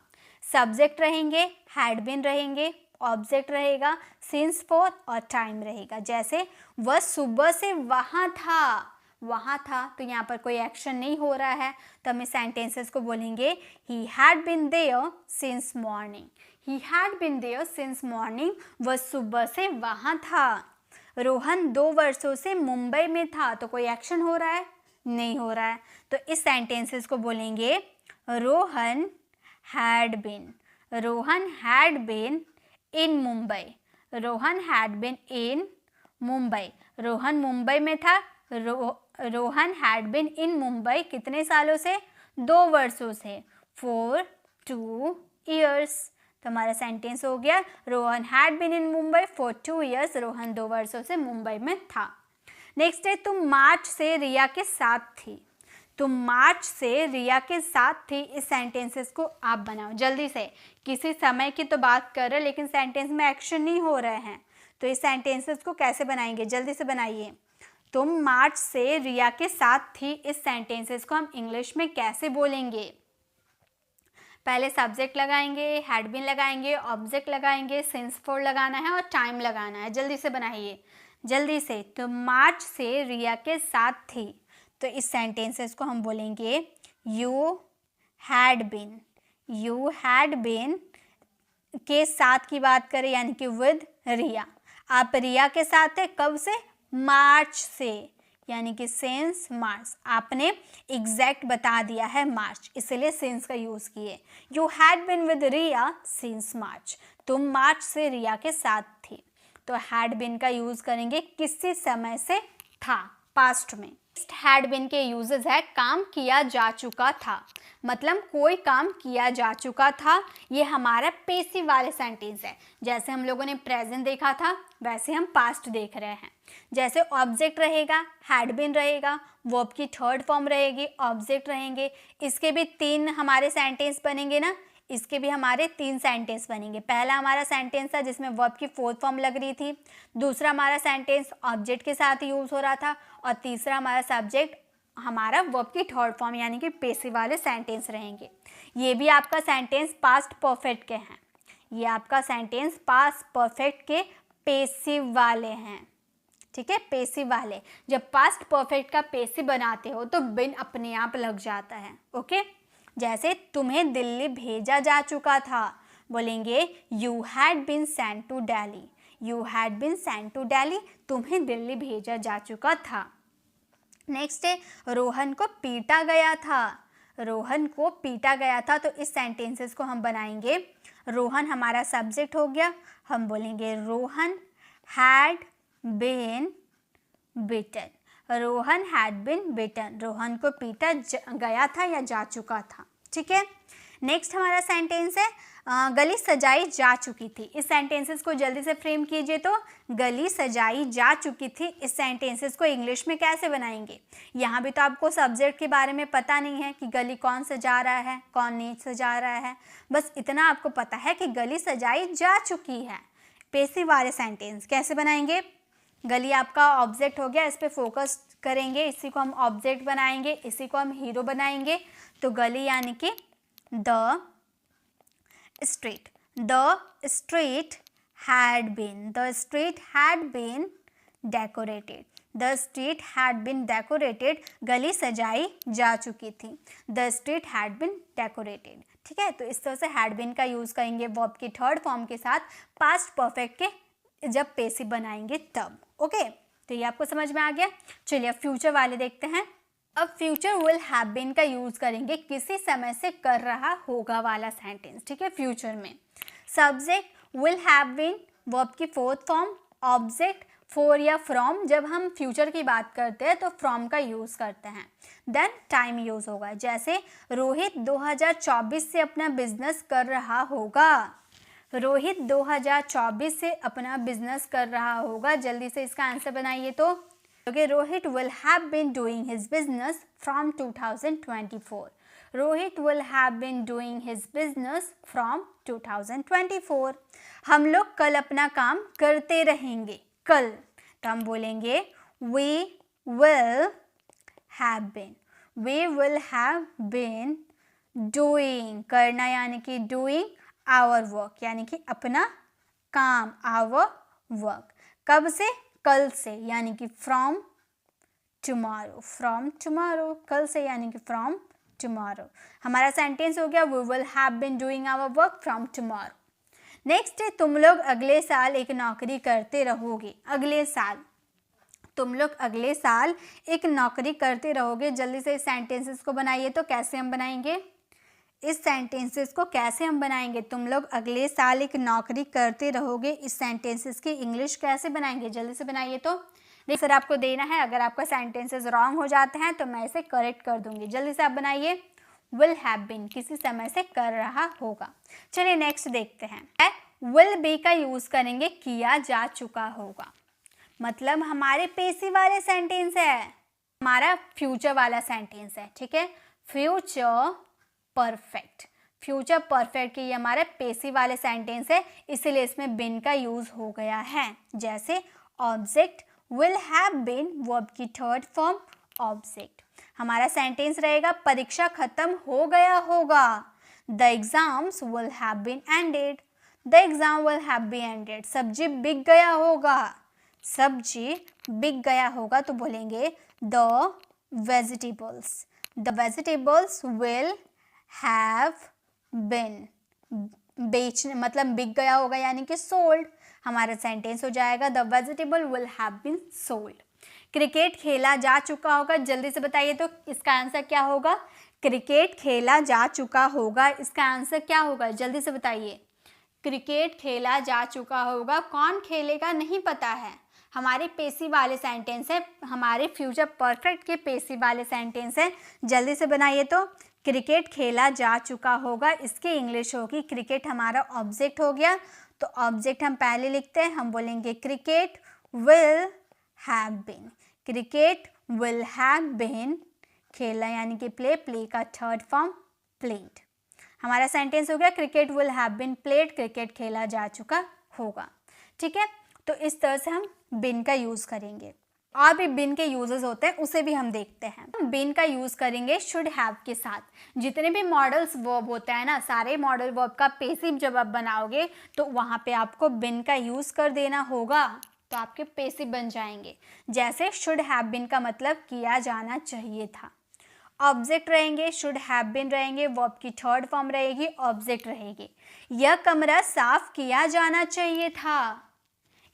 सब्जेक्ट रहेंगे, हैड बीन रहेंगे, ऑब्जेक्ट रहेगा, सिंस फॉर और टाइम रहेगा. जैसे वह सुबह से वहाँ था, तो यहाँ पर कोई एक्शन नहीं हो रहा है, तो हम इस सेंटेंसेस को बोलेंगे he had been there since morning. He had been there since morning, वह सुबह से वहाँ था. रोहन 2 वर्षों से मुंबई में था, तो कोई एक्शन हो रहा है, नहीं हो रहा है, तो इस सेंटेंसेस को बोलेंगे Rohan had been. Rohan had been in Mumbai. Rohan had been in Mumbai. Rohan Mumbai में था. Rohan had been in Mumbai कितने सालों से, 2 वर्षों से, फॉर 2 years. तो हमारा सेंटेंस हो गया Rohan had been in Mumbai for 2 years. Rohan 2 वर्षों से मुंबई में था. नेक्स्ट है, तुम मार्च से रिया के साथ थी. तुम मार्च से रिया के साथ थी. इस सेंटेंसेस को आप बनाओ जल्दी से. किसी समय की तो बात कर रहे लेकिन सेंटेंस में एक्शन नहीं हो रहे हैं, तो इस सेंटेंसेस को कैसे बनाएंगे, जल्दी से बनाइए. तुम मार्च से रिया के साथ थी. इस सेंटेंसेस को हम इंग्लिश में कैसे बोलेंगे, पहले सब्जेक्ट लगाएंगे, हैड बीन लगाएंगे, ऑब्जेक्ट लगाएंगे, सिंस फॉर लगाना है और टाइम लगाना है. जल्दी से बनाइए, जल्दी से. तुम मार्च से रिया के साथ थी, तो इस सेंटेंसेस को हम बोलेंगे you had been. You had been के साथ की बात करें यानी कि विद रिया. आप रिया के साथ थे कब से, मार्च से, यानी कि सिंस मार्च. आपने एग्जैक्ट बता दिया है मार्च, इसलिए सिंस का यूज किए. You had been with Riya since March. तुम मार्च से रिया के साथ थी, तो हैड बीन का यूज करेंगे किसी समय से था, पास्ट में. हैड बीन के यूजेस है काम किया जा चुका था, मतलब कोई काम किया जा चुका था. ये हमारा पेसिव वाले सेंटेंस है. जैसे हम लोगों ने प्रेजेंट देखा था वैसे हम पास्ट देख रहे हैं. जैसे ऑब्जेक्ट रहेगा, हैड बीन रहेगा, वर्ब की थर्ड फॉर्म रहेगी, ऑब्जेक्ट रहेंगे. इसके भी 3 हमारे सेंटेंस बनेंगे ना, इसके भी हमारे 3 सेंटेंस बनेंगे. पहला हमारा सेंटेंस था जिसमें वर्ब की 4th फॉर्म लग रही थी. दूसरा हमारा सेंटेंस ऑब्जेक्ट के साथ यूज हो रहा था. और तीसरा हमारा सब्जेक्ट हमारा वर्ब की 3rd फॉर्म यानी कि पेसिव वाले सेंटेंस रहेंगे. ये भी आपका सेंटेंस पास्ट परफेक्ट के हैं. ये आपका सेंटेंस पास्ट परफेक्ट के पेसिव वाले हैं. ठीक है, पेसिव वाले. जब पास्ट परफेक्ट का पेसिव बनाते हो तो बिन अपने आप लग जाता है. ओके, जैसे तुम्हें दिल्ली भेजा जा चुका था, बोलेंगे you had been sent to Delhi. You had been sent to Delhi, तुम्हें दिल्ली भेजा जा चुका था. नेक्स्ट है, रोहन को पीटा गया था. रोहन को पीटा गया था, तो इस सेंटेंसेस को हम बनाएंगे. रोहन हमारा सब्जेक्ट हो गया, हम बोलेंगे Rohan had been beaten. Rohan had been beaten, Rohan को पीटा गया था या जा चुका था. ठीक है. नेक्स्ट हमारा सेंटेंस है गली सजाई जा चुकी थी। इस सेंटेंसेस को जल्दी से फ्रेम कीजिए। तो गली सजाई जा चुकी थी, इस सेंटेंसेस को इंग्लिश में कैसे बनाएंगे? यहाँ भी तो आपको सब्जेक्ट के बारे में पता नहीं है कि गली कौन सजा रहा है, कौन नहीं सजा रहा है, बस इतना आपको पता है कि गली सजाई जा चुकी है। पैसिव वाले सेंटेंस कैसे बनाएंगे? गली आपका ऑब्जेक्ट हो गया, इस पर फोकस करेंगे, इसी को हम ऑब्जेक्ट बनाएंगे, इसी को हम हीरो बनाएंगे। तो गली यानी कि the street. The street had been decorated. The street had been decorated. गली सजाई जा चुकी थी। The street had been decorated. ठीक है, तो इस तरह से had been का यूज करेंगे वर्ब की थर्ड फॉर्म के साथ पास्ट परफेक्ट के जब पैसिव बनाएंगे तब। ओके, तो ये आपको समझ में आ गया। चलिए अब फ्यूचर वाले देखते हैं। अब फ्यूचर विल हैव बीन का यूज करेंगे किसी समय से कर रहा होगा वाला सेंटेंस। ठीक है, फ्यूचर में subject will have been, verb की फोर्थ फॉर्म, ऑब्जेक्ट फॉर या फ्रॉम। जब हम फ्यूचर की बात करते हैं तो फ्रॉम का यूज करते हैं। देन टाइम यूज होगा, जैसे रोहित 2024 से अपना बिजनेस कर रहा होगा। रोहित 2024 से अपना बिजनेस कर रहा होगा। जल्दी से इसका आंसर बनाइए। तो Rohit will have been doing his business from 2024. Rohit will have been doing his business from 2024. हम लोग कल अपना काम करते रहेंगे। कल तो हम बोलेंगे we will have been. We will have been doing, करना यानी कि doing our work यानी कि अपना काम, our work। कब से? कल से, यानी कि फ्रॉम टुमारो। फ्रॉम टुमारो, कल से यानी कि फ्रॉम टुमारो। हमारा सेंटेंस हो गया we will have been doing our work from tomorrow. Next है तुम लोग अगले साल एक नौकरी करते रहोगे। अगले साल, तुम लोग अगले साल एक नौकरी करते रहोगे। जल्दी से इस सेंटेंसेस को बनाइए। तो कैसे हम बनाएंगे इस सेंटेंसेस को? कैसे हम बनाएंगे? तुम लोग अगले साल एक नौकरी करते रहोगे, इस सेंटेंसेस की इंग्लिश कैसे बनाएंगे? जल्दी से बनाइए। तो सर आपको देना है, अगर आपका सेंटेंसेस रॉन्ग हो जाते हैं तो मैं इसे करेक्ट कर दूंगी। जल्दी से आप बनाइए। विल हैव बीन किसी समय से कर रहा होगा। चलिए नेक्स्ट देखते हैं। विल बी का यूज करेंगे किया जा चुका होगा। मतलब हमारे पैसिव वाले सेंटेंस है, हमारा फ्यूचर वाला सेंटेंस है। ठीक है, फ्यूचर परफेक्ट। फ्यूचर परफेक्ट के ये हमारे पैसिव वाले सेंटेंस है, इसीलिए इसमें बिन का यूज हो गया है। जैसे object will have been, verb की थर्ड फॉर्म ऑब्जेक्ट। हमारा सेंटेंस रहेगा परीक्षा खत्म हो गया होगा। The exams will have been ended. The exam will have been ended. सब्जी बिक गया होगा। सब्जी बिक गया होगा तो बोलेंगे the vegetables. The vegetables will have been. बेचने मतलब बिक गया होगा यानी कि सोल्ड। हमारा सेंटेंस हो जाएगा the vegetable will have been sold. Cricket खेला जा चुका होगा। जल्दी से बताइए तो इसका आंसर क्या होगा? क्रिकेट खेला जा चुका होगा, इसका आंसर क्या होगा? जल्दी से बताइए। क्रिकेट खेला जा चुका होगा, कौन खेलेगा नहीं पता है। हमारे पैसिव वाले सेंटेंस है, हमारे फ्यूचर परफेक्ट के पैसिव वाले सेंटेंस है। जल्दी से बनाइए। तो क्रिकेट खेला जा चुका होगा, इसकी इंग्लिश होगी क्रिकेट। हमारा ऑब्जेक्ट हो गया, तो ऑब्जेक्ट हम पहले लिखते हैं, हम बोलेंगे cricket will have been. Cricket will have been, खेला यानी कि प्ले, प्ले का थर्ड फॉर्म प्लेड। हमारा सेंटेंस हो गया cricket will have been played, cricket खेला जा चुका होगा। ठीक है, तो इस तरह से हम बिन का यूज करेंगे। और भी बिन के यूजेस होते हैं, उसे भी हम देखते हैं। बिन का यूज करेंगे शुड हैव के साथ। जितने भी मॉडल्स वर्ब होते हैं ना, सारे मॉडल वर्ब का पैसिव जब आप बनाओगे तो वहाँ पे आपको बिन का यूज कर देना होगा, तो आपके पैसिव बन जाएंगे। जैसे शुड हैव बिन का मतलब किया जाना चाहिए था। ऑब्जेक्ट रहेंगे, शुड हैव बिन रहेंगे, वर्ब की थर्ड फॉर्म रहेगी, ऑब्जेक्ट रहेगी। यह कमरा साफ किया जाना चाहिए था।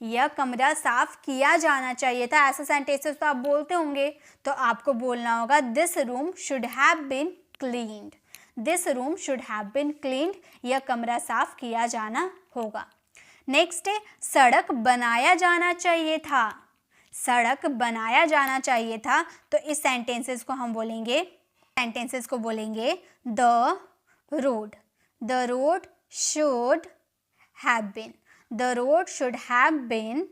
यह कमरा साफ किया जाना चाहिए था। ऐसे सेंटेंसेस तो आप बोलते होंगे, तो आपको बोलना होगा this room should have been cleaned. This room should have been cleaned, यह कमरा साफ किया जाना होगा। नेक्स्ट है सड़क बनाया जाना चाहिए था। सड़क बनाया जाना चाहिए था, तो इस सेंटेंसेस को हम बोलेंगे, सेंटेंसेस को बोलेंगे the road. The road should have been. The road should have been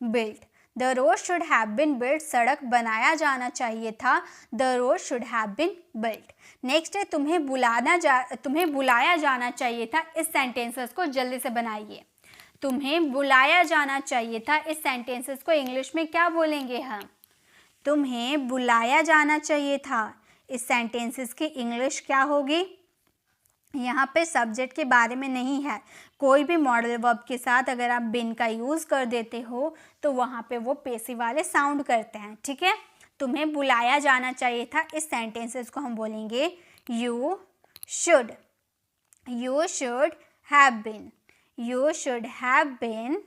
built. The road should have been built. सड़क बनाया जाना चाहिए था. The road should have been built. Next है तुम्हें बुलाया जाना चाहिए था. इस सेंटेंसेस को जल्दी से बनाइए. तुम्हें बुलाया जाना चाहिए था. इस सेंटेंसेस को इंग्लिश में क्या बोलेंगे हम? तुम्हें बुलाया जाना चाहिए था. इस सेंटेंसेस की इंग्लिश क्या होगी? यहाँ पे सब्जेक्ट के बारे में नहीं है. कोई भी मॉडल वर्ब के साथ अगर आप बिन का यूज़ कर देते हो तो वहाँ पे वो पेसिव वाले साउंड करते हैं. ठीक है. तुम्हें बुलाया जाना चाहिए था. इस सेंटेंसेस को हम बोलेंगे you should have been. You should have been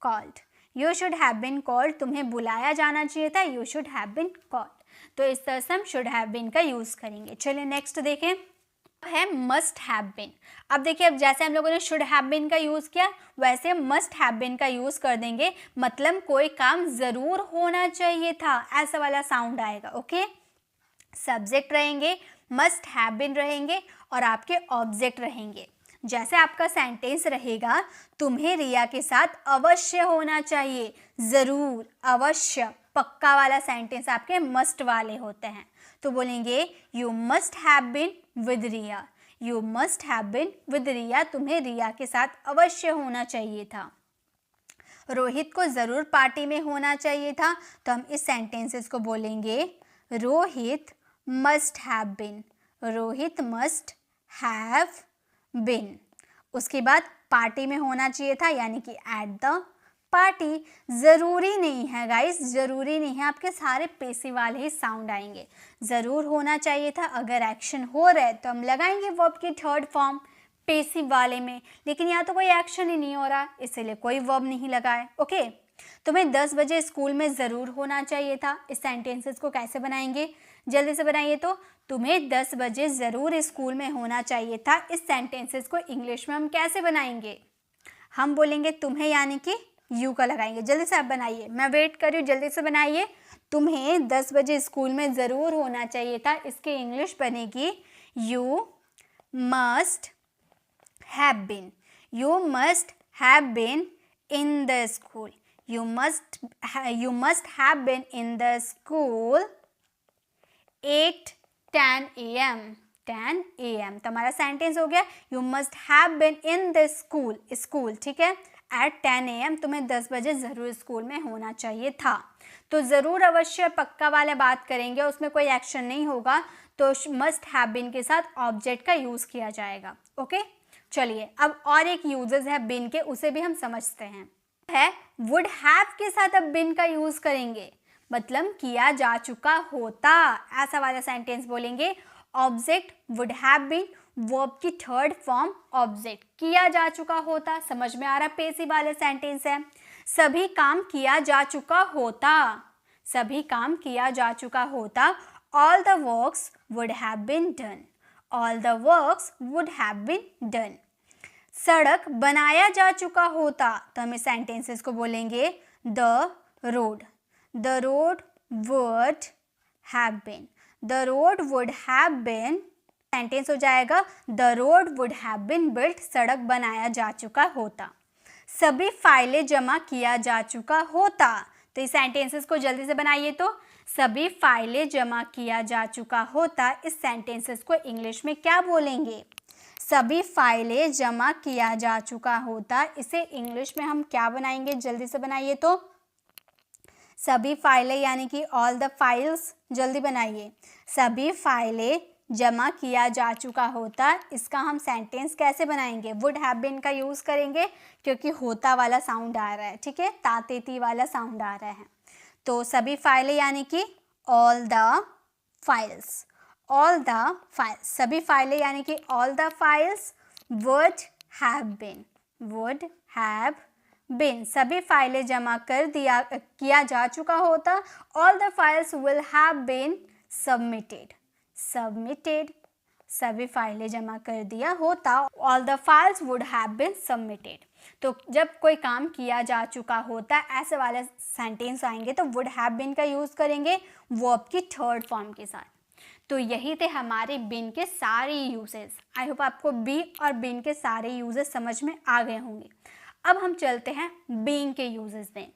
called. You should have been called. तुम्हें बुलाया जाना चाहिए था. You should have been called. तो इस तरह से हम शुड हैव बीन का यूज़ करेंगे. चलिए नेक्स्ट देखें. है मस्ट हैव बीन. अब देखिए, अब जैसे हम लोगों ने शुड हैव बीन का यूज़ किया वैसे मस्ट हैव बीन का यूज़ कर देंगे. मतलब कोई काम ज़रूर होना चाहिए था, ऐसा वाला साउंड आएगा. ओके. सब्जेक्ट रहेंगे, मस्ट हैव बीन रहेंगे और आपके ऑब्जेक्ट रहेंगे. जैसे आपका सेंटेंस रहेगा, तुम्हें रिया के साथ अवश्य होना चाहिए. ज़रूर, अवश्य, पक्का वाला सेंटेंस आपके मस्ट वाले होते हैं. तो बोलेंगे you must have been with Riya. You must have been with Riya. तुम्हें रिया के साथ अवश्य होना चाहिए था. रोहित को ज़रूर पार्टी में होना चाहिए था. तो हम इस सेंटेंसेस को बोलेंगे Rohit must have been. Rohit must have been. उसके बाद पार्टी में होना चाहिए था, यानी कि एट द पार्टी. ज़रूरी नहीं है गाइस, ज़रूरी नहीं है. आपके सारे पेसिव वाले ही साउंड आएंगे. ज़रूर होना चाहिए था. अगर एक्शन हो रहा है तो हम लगाएंगे वर्ब की थर्ड फॉर्म पेसिव वाले में. लेकिन यहाँ तो कोई एक्शन ही नहीं हो रहा, इसीलिए कोई वर्ब नहीं लगाए. ओके. तुम्हें 10 बजे स्कूल में ज़रूर होना चाहिए था. इस सेंटेंसेस को कैसे बनाएंगे? जल्दी से बनाइए. तो तुम्हें 10 बजे ज़रूर स्कूल में होना चाहिए था. इस सेंटेंसेस को इंग्लिश में हम कैसे बनाएंगे? हम बोलेंगे तुम्हें, यानी कि यू का लगाएंगे. जल्दी से आप बनाइए, मैं वेट कर रही हूँ. जल्दी से बनाइए. तुम्हें 10 बजे स्कूल में ज़रूर होना चाहिए था. इसकी इंग्लिश बनेगी you must have been. You must have been in the school. You must have been in the school 8:10 AM. 10 AM तो हमारा सेंटेंस हो गया you must have been in the school. School, ठीक है. एट 10 AM तुम्हें 10 बजे ज़रूर school में होना चाहिए था. तो ज़रूर, अवश्य, पक्का वाला बात करेंगे, उसमें कोई एक्शन नहीं होगा. तो मस्ट हैव बीन के साथ ऑब्जेक्ट का यूज़ किया जाएगा. ओके. चलिए, अब और एक यूजेस है बिन के, उसे भी हम समझते हैं. है वुड हैव के साथ अब बिन का यूज़ करेंगे. मतलब किया जा चुका होता, ऐसा वाला सेंटेंस बोलेंगे. Object would have been, verb की थर्ड फॉर्म ऑब्जेक्ट. किया जा चुका होता, समझ में आ रहा, पेसिव वाले सेंटेंस है. सभी काम किया जा चुका होता. सभी काम किया जा चुका होता. All the works would have been done. All the works would have been done. सड़क बनाया जा चुका होता. तो हम इस सेंटेंसेस को बोलेंगे the road. The road would have been. The road would have been. Sentence हो जाएगा the road would have been built. सड़क बनाया जा चुका होता. सभी फाइलें जमा किया जा चुका होता. तो इस सेंटेंसेस को जल्दी से बनाइए. तो सभी फाइलें जमा किया जा चुका होता. इस सेंटेंसेस को इंग्लिश में क्या बोलेंगे? सभी फाइलें जमा किया जा चुका होता. इसे इंग्लिश में हम क्या बनाएंगे? जल्दी से बनाइए. तो सभी फाइलें, यानी कि ऑल द फाइल्स. जल्दी बनाइए. सभी फाइलें जमा किया जा चुका होता. इसका हम सेंटेंस कैसे बनाएंगे? वुड हैव बीन का यूज़ करेंगे क्योंकि होता वाला साउंड आ रहा है. ठीक है, तातेती वाला साउंड आ रहा है. तो सभी फाइलें, यानी कि all the files. All the files. सभी फाइलें यानी कि all the files would have been. Would have been. सभी फाइलें जमा कर दिया किया जा चुका होता. All the files will have been submitted. Submitted. सभी फाइलें जमा कर दिया होता. All the files would have been submitted. तो जब कोई काम किया जा चुका होता, ऐसे वाले सेंटेंस आएंगे तो वुड हैव बीन का यूज़ करेंगे वर्ब की थर्ड फॉर्म के साथ. तो यही थे हमारे बीन के सारे यूजेस। आई होप आपको बी और बीन के सारे यूजेस समझ में आ गए होंगे। अब हम चलते हैं बीइंग के यूजेस में।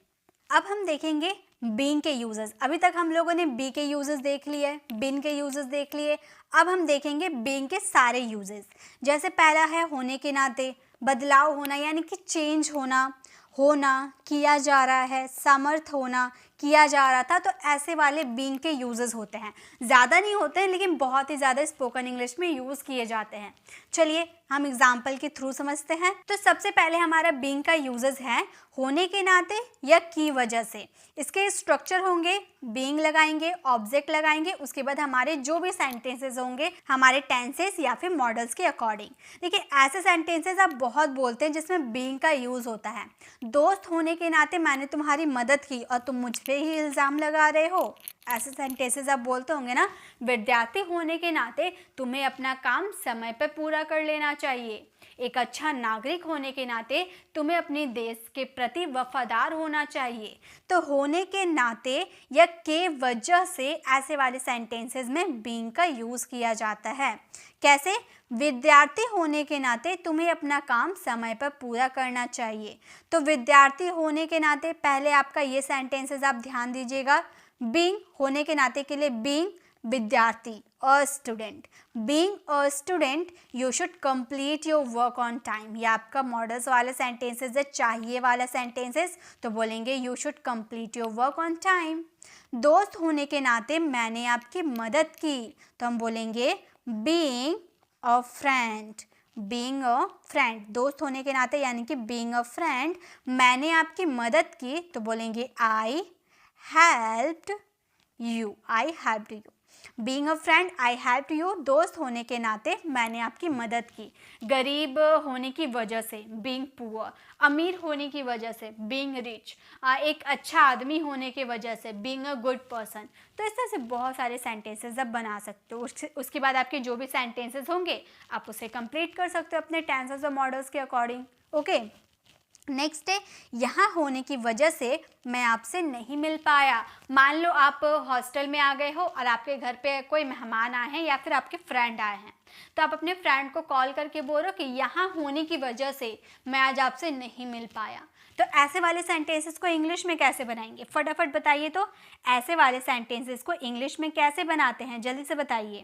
अब हम देखेंगे बीइंग के यूजेस। अभी तक हम लोगों ने बी के यूजेस देख लिए, बीन के यूजेस देख लिए। अब हम देखेंगे बीइंग के सारे यूजेस। जैसे पहला है होने के नाते, बदलाव होना यानी कि चेंज होना, होना, किया जा रहा है, समर्थ होना, किया जा रहा था। तो ऐसे वाले बीइंग के यूजेस होते हैं। ज़्यादा नहीं होते हैं लेकिन बहुत ही ज़्यादा स्पोकन इंग्लिश में यूज़ किए जाते हैं। चलिए हम एग्जाम्पल के थ्रू समझते हैं। तो सबसे पहले हमारा बीइंग का यूजेस है होने के नाते या की वजह से। इसके स्ट्रक्चर होंगे, बीइंग लगाएंगे, ऑब्जेक्ट लगाएंगे, उसके बाद हमारे जो भी सेंटेंसेस होंगे हमारे टेंसेस या फिर मॉडल्स के अकॉर्डिंग। देखिए ऐसे सेंटेंसेस आप बहुत बोलते हैं जिसमें बीइंग का यूज़ होता है। दोस्त होने के नाते मैंने तुम्हारी मदद की और तुम मुझ पे ही इल्ज़ाम लगा रहे हो, ऐसे सेंटेंसेस आप बोलते होंगे ना। विद्यार्थी होने के नाते तुम्हें अपना काम समय पर पूरा कर लेना चाहिए। एक अच्छा नागरिक होने के नाते तुम्हें अपने देश के प्रति वफादार होना चाहिए। तो होने के नाते या के वजह से ऐसे वाले सेंटेंसेस में बीइंग का यूज़ किया जाता है। कैसे? विद्यार्थी होने के नाते तुम्हें अपना काम समय पर पूरा करना चाहिए। तो विद्यार्थी होने के नाते पहले आपका ये सेंटेंसेस आप ध्यान दीजिएगा। बीइंग होने के नाते के लिए बीइंग विद्यार्थी, a student. Being a student you should complete your work on time. ये आपका मॉडल्स वाला सेंटेंसेस है, चाहिए वाला सेंटेंसेस, तो बोलेंगे you should complete your work on time. दोस्त होने के नाते मैंने आपकी मदद की, तो हम बोलेंगे being a friend. Being a friend, दोस्त होने के नाते यानी कि बीइंग अ फ्रेंड मैंने आपकी मदद की, तो बोलेंगे आई helped you. I helped you. Being a friend I helped you, दोस्त होने के नाते मैंने आपकी मदद की। गरीब होने की वजह से बीइंग पुअर, अमीर होने की वजह से बीइंग रिच, एक अच्छा आदमी होने की वजह से बीइंग अ गुड पर्सन। तो इस तरह से बहुत सारे सेंटेंसेस आप बना सकते हो। उसके बाद आपके जो भी सेंटेंसेस होंगे आप उसे कंप्लीट कर सकते हो अपने टेंसेस और मॉडल्स के अकॉर्डिंग। ओके, नेक्स्ट है यहाँ होने की वजह से मैं आपसे नहीं मिल पाया। मान लो आप हॉस्टल में आ गए हो और आपके घर पे कोई मेहमान आए हैं या फिर आपके फ्रेंड आए हैं, तो आप अपने फ्रेंड को कॉल करके बोलो कि यहाँ होने की वजह से मैं आज आपसे नहीं मिल पाया। तो ऐसे वाले सेंटेंसेस को इंग्लिश में कैसे बनाएंगे, फटाफट बताइए। तो ऐसे वाले सेंटेंसेस को इंग्लिश में कैसे बनाते हैं, जल्दी से बताइए।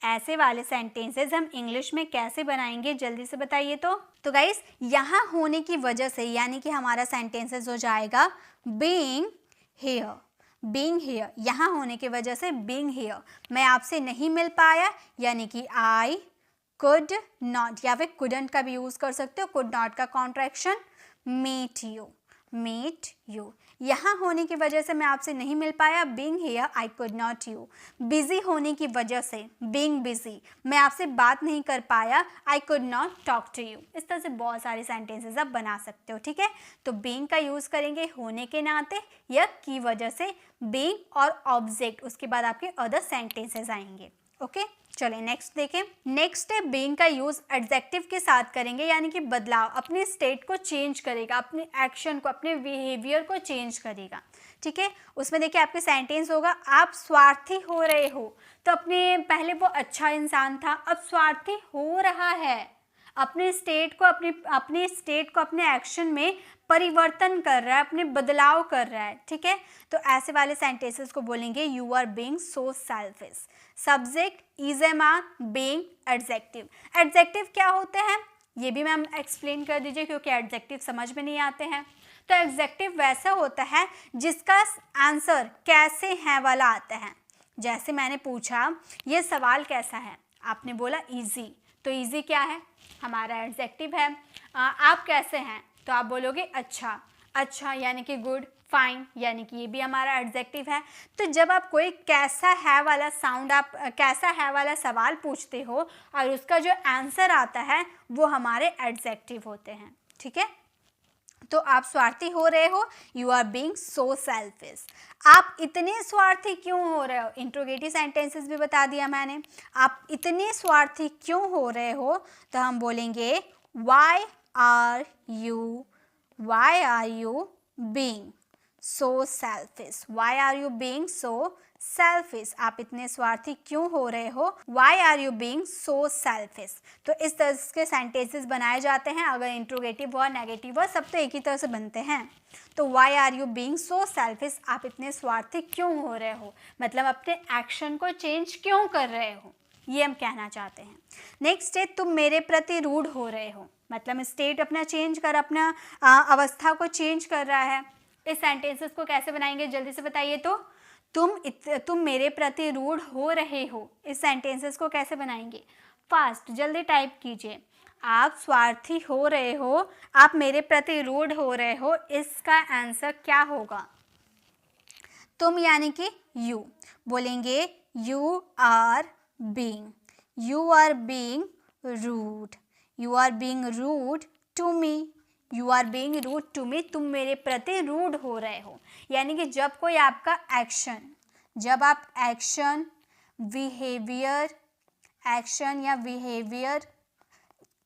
ऐसे वाले सेंटेंसेस हम इंग्लिश में कैसे बनाएंगे, जल्दी से बताइए। तो गाइस यहाँ होने की वजह से यानी कि हमारा सेंटेंसेस हो जाएगा बीइंग हियर। बीइंग हियर, यहाँ होने की वजह से बीइंग हियर। मैं आपसे नहीं मिल पाया यानी कि आई कुड नॉट, या फिर कुडंट का भी यूज कर सकते हो। कुड नॉट का contraction meet you. Meet you, यहाँ होने की वजह से मैं आपसे नहीं मिल पाया, being here I could not you. Busy होने की वजह से बीइंग बिजी, मैं आपसे बात नहीं कर पाया, I could not talk to you. इस तरह से बहुत सारे सेंटेंसेस आप बना सकते हो। ठीक है, तो बीइंग का यूज़ करेंगे होने के नाते या की वजह से, बीइंग और ऑब्जेक्ट, उसके बाद आपके अदर सेंटेंसेस आएंगे। ओके, चलिए नेक्स्ट देखें। नेक्स्ट है बीइंग का यूज एडजेक्टिव के साथ करेंगे, यानी कि बदलाव, अपने स्टेट को चेंज करेगा, अपने एक्शन को, अपने बिहेवियर को चेंज करेगा। ठीक है, उसमें देखिए आपके सेंटेंस होगा आप स्वार्थी हो रहे हो, तो अपने पहले वो अच्छा इंसान था, अब स्वार्थी हो रहा है, अपने स्टेट को अपने एक्शन में परिवर्तन कर रहा है, अपने बदलाव कर रहा है। ठीक है, तो ऐसे वाले सेंटेंसेस को बोलेंगे you are being so selfish. Subject is am are, being adjective. Adjective क्या होते हैं ये भी मैम एक्सप्लेन कर दीजिए, क्योंकि एडजेक्टिव समझ में नहीं आते हैं। तो एडजेक्टिव वैसा होता है जिसका आंसर कैसे है वाला आता है। जैसे मैंने पूछा ये सवाल कैसा है, आपने बोला इजी, तो इजी क्या है, हमारा एडजेक्टिव है। आप कैसे हैं, तो आप बोलोगे अच्छा। अच्छा यानी कि गुड, फाइन यानी कि ये भी हमारा एडजेक्टिव है। तो जब आप कोई कैसा है वाला साउंड, आप कैसा है वाला सवाल पूछते हो और उसका जो आंसर आता है वो हमारे एडजेक्टिव होते हैं। ठीक है, तो आप स्वार्थी हो रहे हो, you are being so selfish. आप इतने स्वार्थी क्यों हो रहे हो, इंट्रोगेटिव सेंटेंसेस भी बता दिया मैंने। आप इतने स्वार्थी क्यों हो रहे हो, तो हम बोलेंगे why are you being so selfish? Why are you being so selfish? आप इतने स्वार्थी क्यों हो रहे हो? Why are you being so selfish? तो इस तरह के सेंटेंसेस बनाए जाते हैं। अगर इंट्रोगेटिव वर्ड, नेगेटिव वर्ड, सब तो एक ही तरह से बनते हैं। तो why are you being so selfish? आप इतने स्वार्थी क्यों हो रहे हो, मतलब अपने एक्शन को चेंज क्यों कर रहे हो, ये हम कहना चाहते हैं। नेक्स्ट है तुम मेरे प्रति रूड हो रहे हो, मतलब स्टेट अपना चेंज कर, अपना अवस्था को चेंज कर रहा है। इस सेंटेंसेस को कैसे बनाएंगे जल्दी से बताइए तो। तुम मेरे प्रति रूड हो रहे हो, इस सेंटेंसेस को कैसे बनाएंगे? फास्ट जल्दी टाइप कीजिए। आप स्वार्थी हो रहे हो, आप मेरे प्रति रूड हो रहे हो, इसका आंसर क्या होगा? तुम यानी कि यू, बोलेंगे you are being rude, you are being rude to me, you are being rude to me, तुम मेरे प्रति रूड हो रहे हो। यानी कि जब कोई आपका एक्शन, जब आप एक्शन या बिहेवियर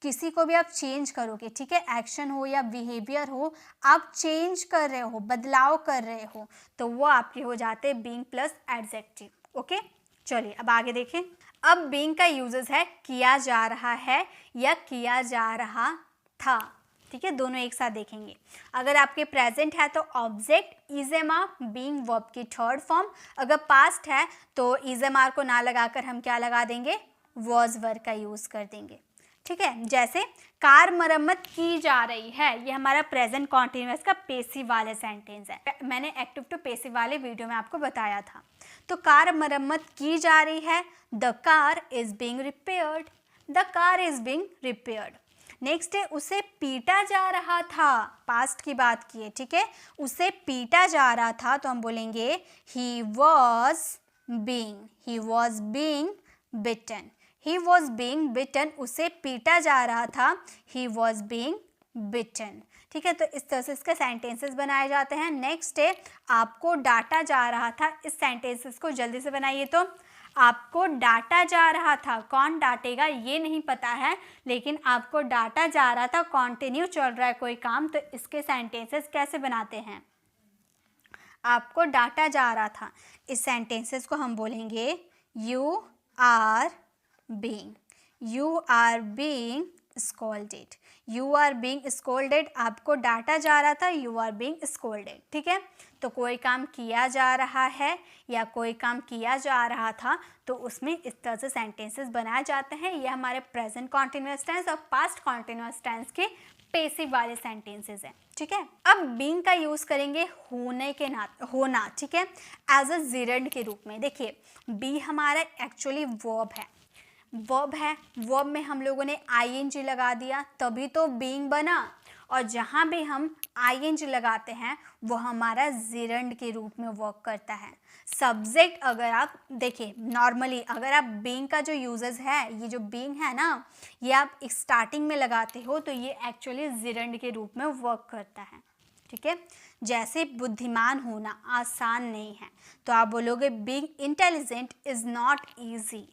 किसी को भी आप चेंज करोगे, ठीक है, एक्शन हो या बिहेवियर हो, आप चेंज कर रहे हो, बदलाव कर रहे हो, तो वो आपके हो जाते हैं बीइंग प्लस एडजेक्टिव। ओके, चलिए अब आगे देखें। अब बीइंग का यूजेस है किया जा रहा है या किया जा रहा था, ठीक है, दोनों एक साथ देखेंगे। अगर आपके प्रेजेंट है तो object is am are being verb की थर्ड फॉर्म। अगर पास्ट है तो इज एम आर को ना लगाकर हम क्या लगा देंगे? वॉज वर्ब का यूज कर देंगे, ठीक है। जैसे कार मरम्मत की जा रही है, ये हमारा प्रेजेंट कॉन्टिन्यूअस का पेसिव वाले सेंटेंस है। मैंने एक्टिव टू पेसिव वाले वीडियो में आपको बताया था। तो कार मरम्मत की जा रही है, the car is being repaired, the car is being repaired. Next है उसे पीटा जा रहा था, पास्ट की बात की है, ठीक है, उसे पीटा जा रहा था, तो हम बोलेंगे he was being beaten, he was being beaten, उसे पीटा जा रहा था, ही वॉज बीइंग बिटन, ठीक है। तो इस तरह से इसके सेंटेंसेस बनाए जाते हैं। नेक्स्ट है आपको डांटा जा रहा था, इस सेंटेंसेस को जल्दी से बनाइए तो। आपको डांटा जा रहा था, कौन डांटेगा ये नहीं पता है, लेकिन आपको डांटा जा रहा था, कंटिन्यू चल रहा है कोई काम, तो इसके सेंटेंसेस कैसे बनाते हैं? आपको डांटा जा रहा था, इस सेंटेंसेस को हम बोलेंगे you are being scolded, you are being scolded, आपको डांटा जा रहा था, यू आर बीइंग स्कोल्डेड, ठीक है। तो कोई काम किया जा रहा है या कोई काम किया जा रहा था, तो उसमें इस तरह से सेंटेंसेस बनाए जाते हैं। ये हमारे प्रेजेंट कॉन्टिन्यूअस टेंस और पास्ट कॉन्टिन्यूअस टेंस के पेसिव वाले सेंटेंसेस हैं, ठीक है। अब बीइंग का यूज करेंगे होने के नाते, होना, ठीक है, एज अ जिरंड के रूप में। देखिए बी हमारा एक्चुअली वर्ब है, वर्ब में हम लोगों ने आईएनजी लगा दिया, तभी तो बीइंग बना। और जहाँ भी हम आईएनजी लगाते हैं वो हमारा जिरंड के रूप में वर्क करता है। सब्जेक्ट अगर आप देखिए नॉर्मली, अगर आप बीइंग का जो यूजेस है, ये जो बीइंग है ना, ये आप स्टार्टिंग में लगाते हो तो ये एक्चुअली जिरंड के रूप में वर्क करता है, ठीक है। जैसे बुद्धिमान होना आसान नहीं है, तो आप बोलोगे being intelligent is not easy,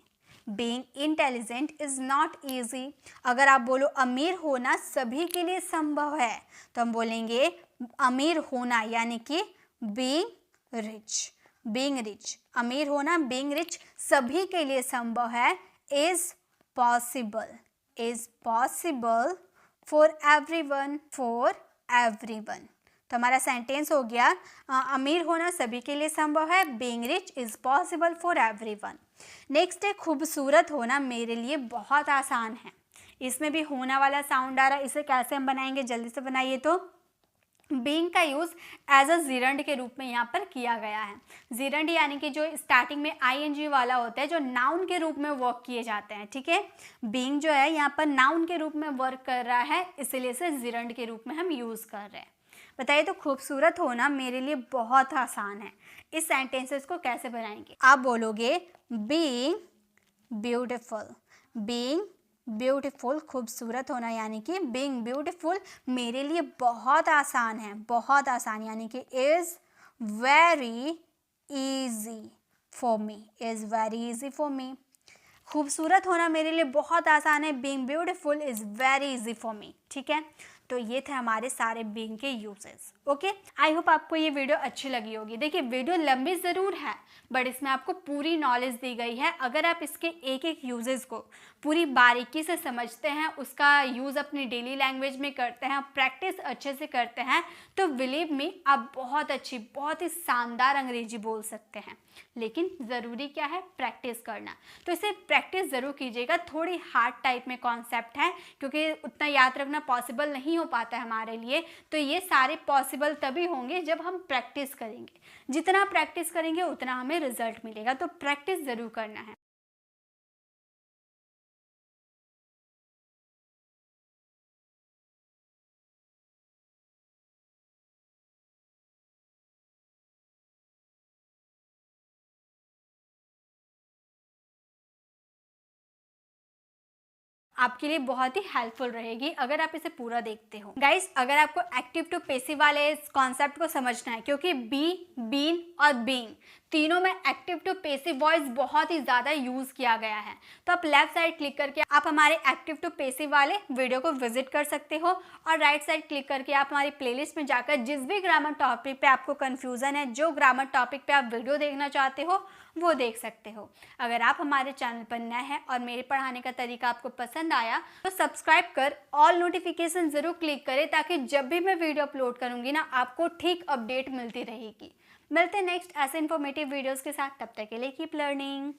being intelligent is not easy. अगर आप बोलो अमीर होना सभी के लिए संभव है, तो हम बोलेंगे अमीर होना यानी कि बीइंग रिच, अमीर होना बीइंग रिच सभी के लिए संभव है, इज पॉसिबल फॉर एवरीवन, तो हमारा सेंटेंस हो गया अमीर होना सभी के लिए संभव है, being rich is possible for everyone. Next है खूबसूरत होना मेरे लिए बहुत आसान है, इसमें भी होना वाला साउंड आ रहा है, इसे कैसे हम बनाएंगे जल्दी से बनाइए तो। बीइंग का यूज एज अ जिरंड के रूप में यहाँ पर किया गया है। जिरंड यानी कि जो स्टार्टिंग में आईएनजी वाला होता है, जो नाउन के रूप में वर्क किए जाते हैं, ठीक है। बीइंग जो है यहाँ पर नाउन के रूप में वर्क कर रहा है, इसलिए इसे जिरंड के रूप में हम यूज कर रहे हैं। बताइए तो खूबसूरत होना मेरे लिए बहुत आसान है, इस सेंटेंसेस को कैसे बनाएंगे? आप बोलोगे बीइंग ब्यूटीफुल, खूबसूरत होना यानी कि बीइंग ब्यूटीफुल मेरे लिए बहुत आसान है, बहुत आसान यानी कि is very easy for me, खूबसूरत होना मेरे लिए बहुत आसान है, being beautiful is very easy for me, ठीक है। तो ये थे हमारे सारे बीइंग के यूजेस। ओके, आई होप आपको ये वीडियो अच्छी लगी होगी। देखिए वीडियो लंबी ज़रूर है बट इसमें आपको पूरी नॉलेज दी गई है। अगर आप इसके एक एक यूजेस को पूरी बारीकी से समझते हैं, उसका यूज़ अपनी डेली लैंग्वेज में करते हैं, प्रैक्टिस अच्छे से करते हैं, तो बिलीव मी आप बहुत अच्छी, बहुत ही शानदार अंग्रेजी बोल सकते हैं। लेकिन ज़रूरी क्या है? प्रैक्टिस करना। तो इसे प्रैक्टिस ज़रूर कीजिएगा। थोड़ी हार्ड टाइप में कॉन्सेप्ट है क्योंकि उतना याद रखना पॉसिबल नहीं हो पाता है हमारे लिए। तो ये सारे पॉसिबल तभी होंगे जब हम प्रैक्टिस करेंगे। जितना प्रैक्टिस करेंगे उतना हमें रिजल्ट मिलेगा। तो प्रैक्टिस ज़रूर करना है। आपके लिए बहुत ही हेल्पफुल रहेगी अगर आप इसे पूरा देखते हो। गाइस, अगर आपको एक्टिव टू पेसिव वाले इस कॉन्सेप्ट को समझना है, क्योंकि बी, बीन और बीइंग तीनों में एक्टिव टू पेसिव वॉइस बहुत ही ज़्यादा यूज़ किया गया है, तो आप लेफ्ट साइड क्लिक करके आप हमारे एक्टिव टू पेसिव वाले वीडियो को विजिट कर सकते हो, और राइट साइड क्लिक करके आप हमारी प्लेलिस्ट में जाकर जिस भी ग्रामर टॉपिक पे आपको कन्फ्यूज़न है, जो ग्रामर टॉपिक पे आप वीडियो देखना चाहते हो वो देख सकते हो। अगर आप हमारे चैनल पर नए हैं और मेरे पढ़ाने का तरीका आपको पसंद आया तो सब्सक्राइब कर ऑल नोटिफिकेशन ज़रूर क्लिक करें, ताकि जब भी मैं वीडियो अपलोड करूंगी ना, आपको ठीक अपडेट मिलती रहेगी। मिलते हैं नेक्स्ट ऐसे इन्फॉर्मेटिव वीडियोस के साथ। तब तक के लिए कीप लर्निंग।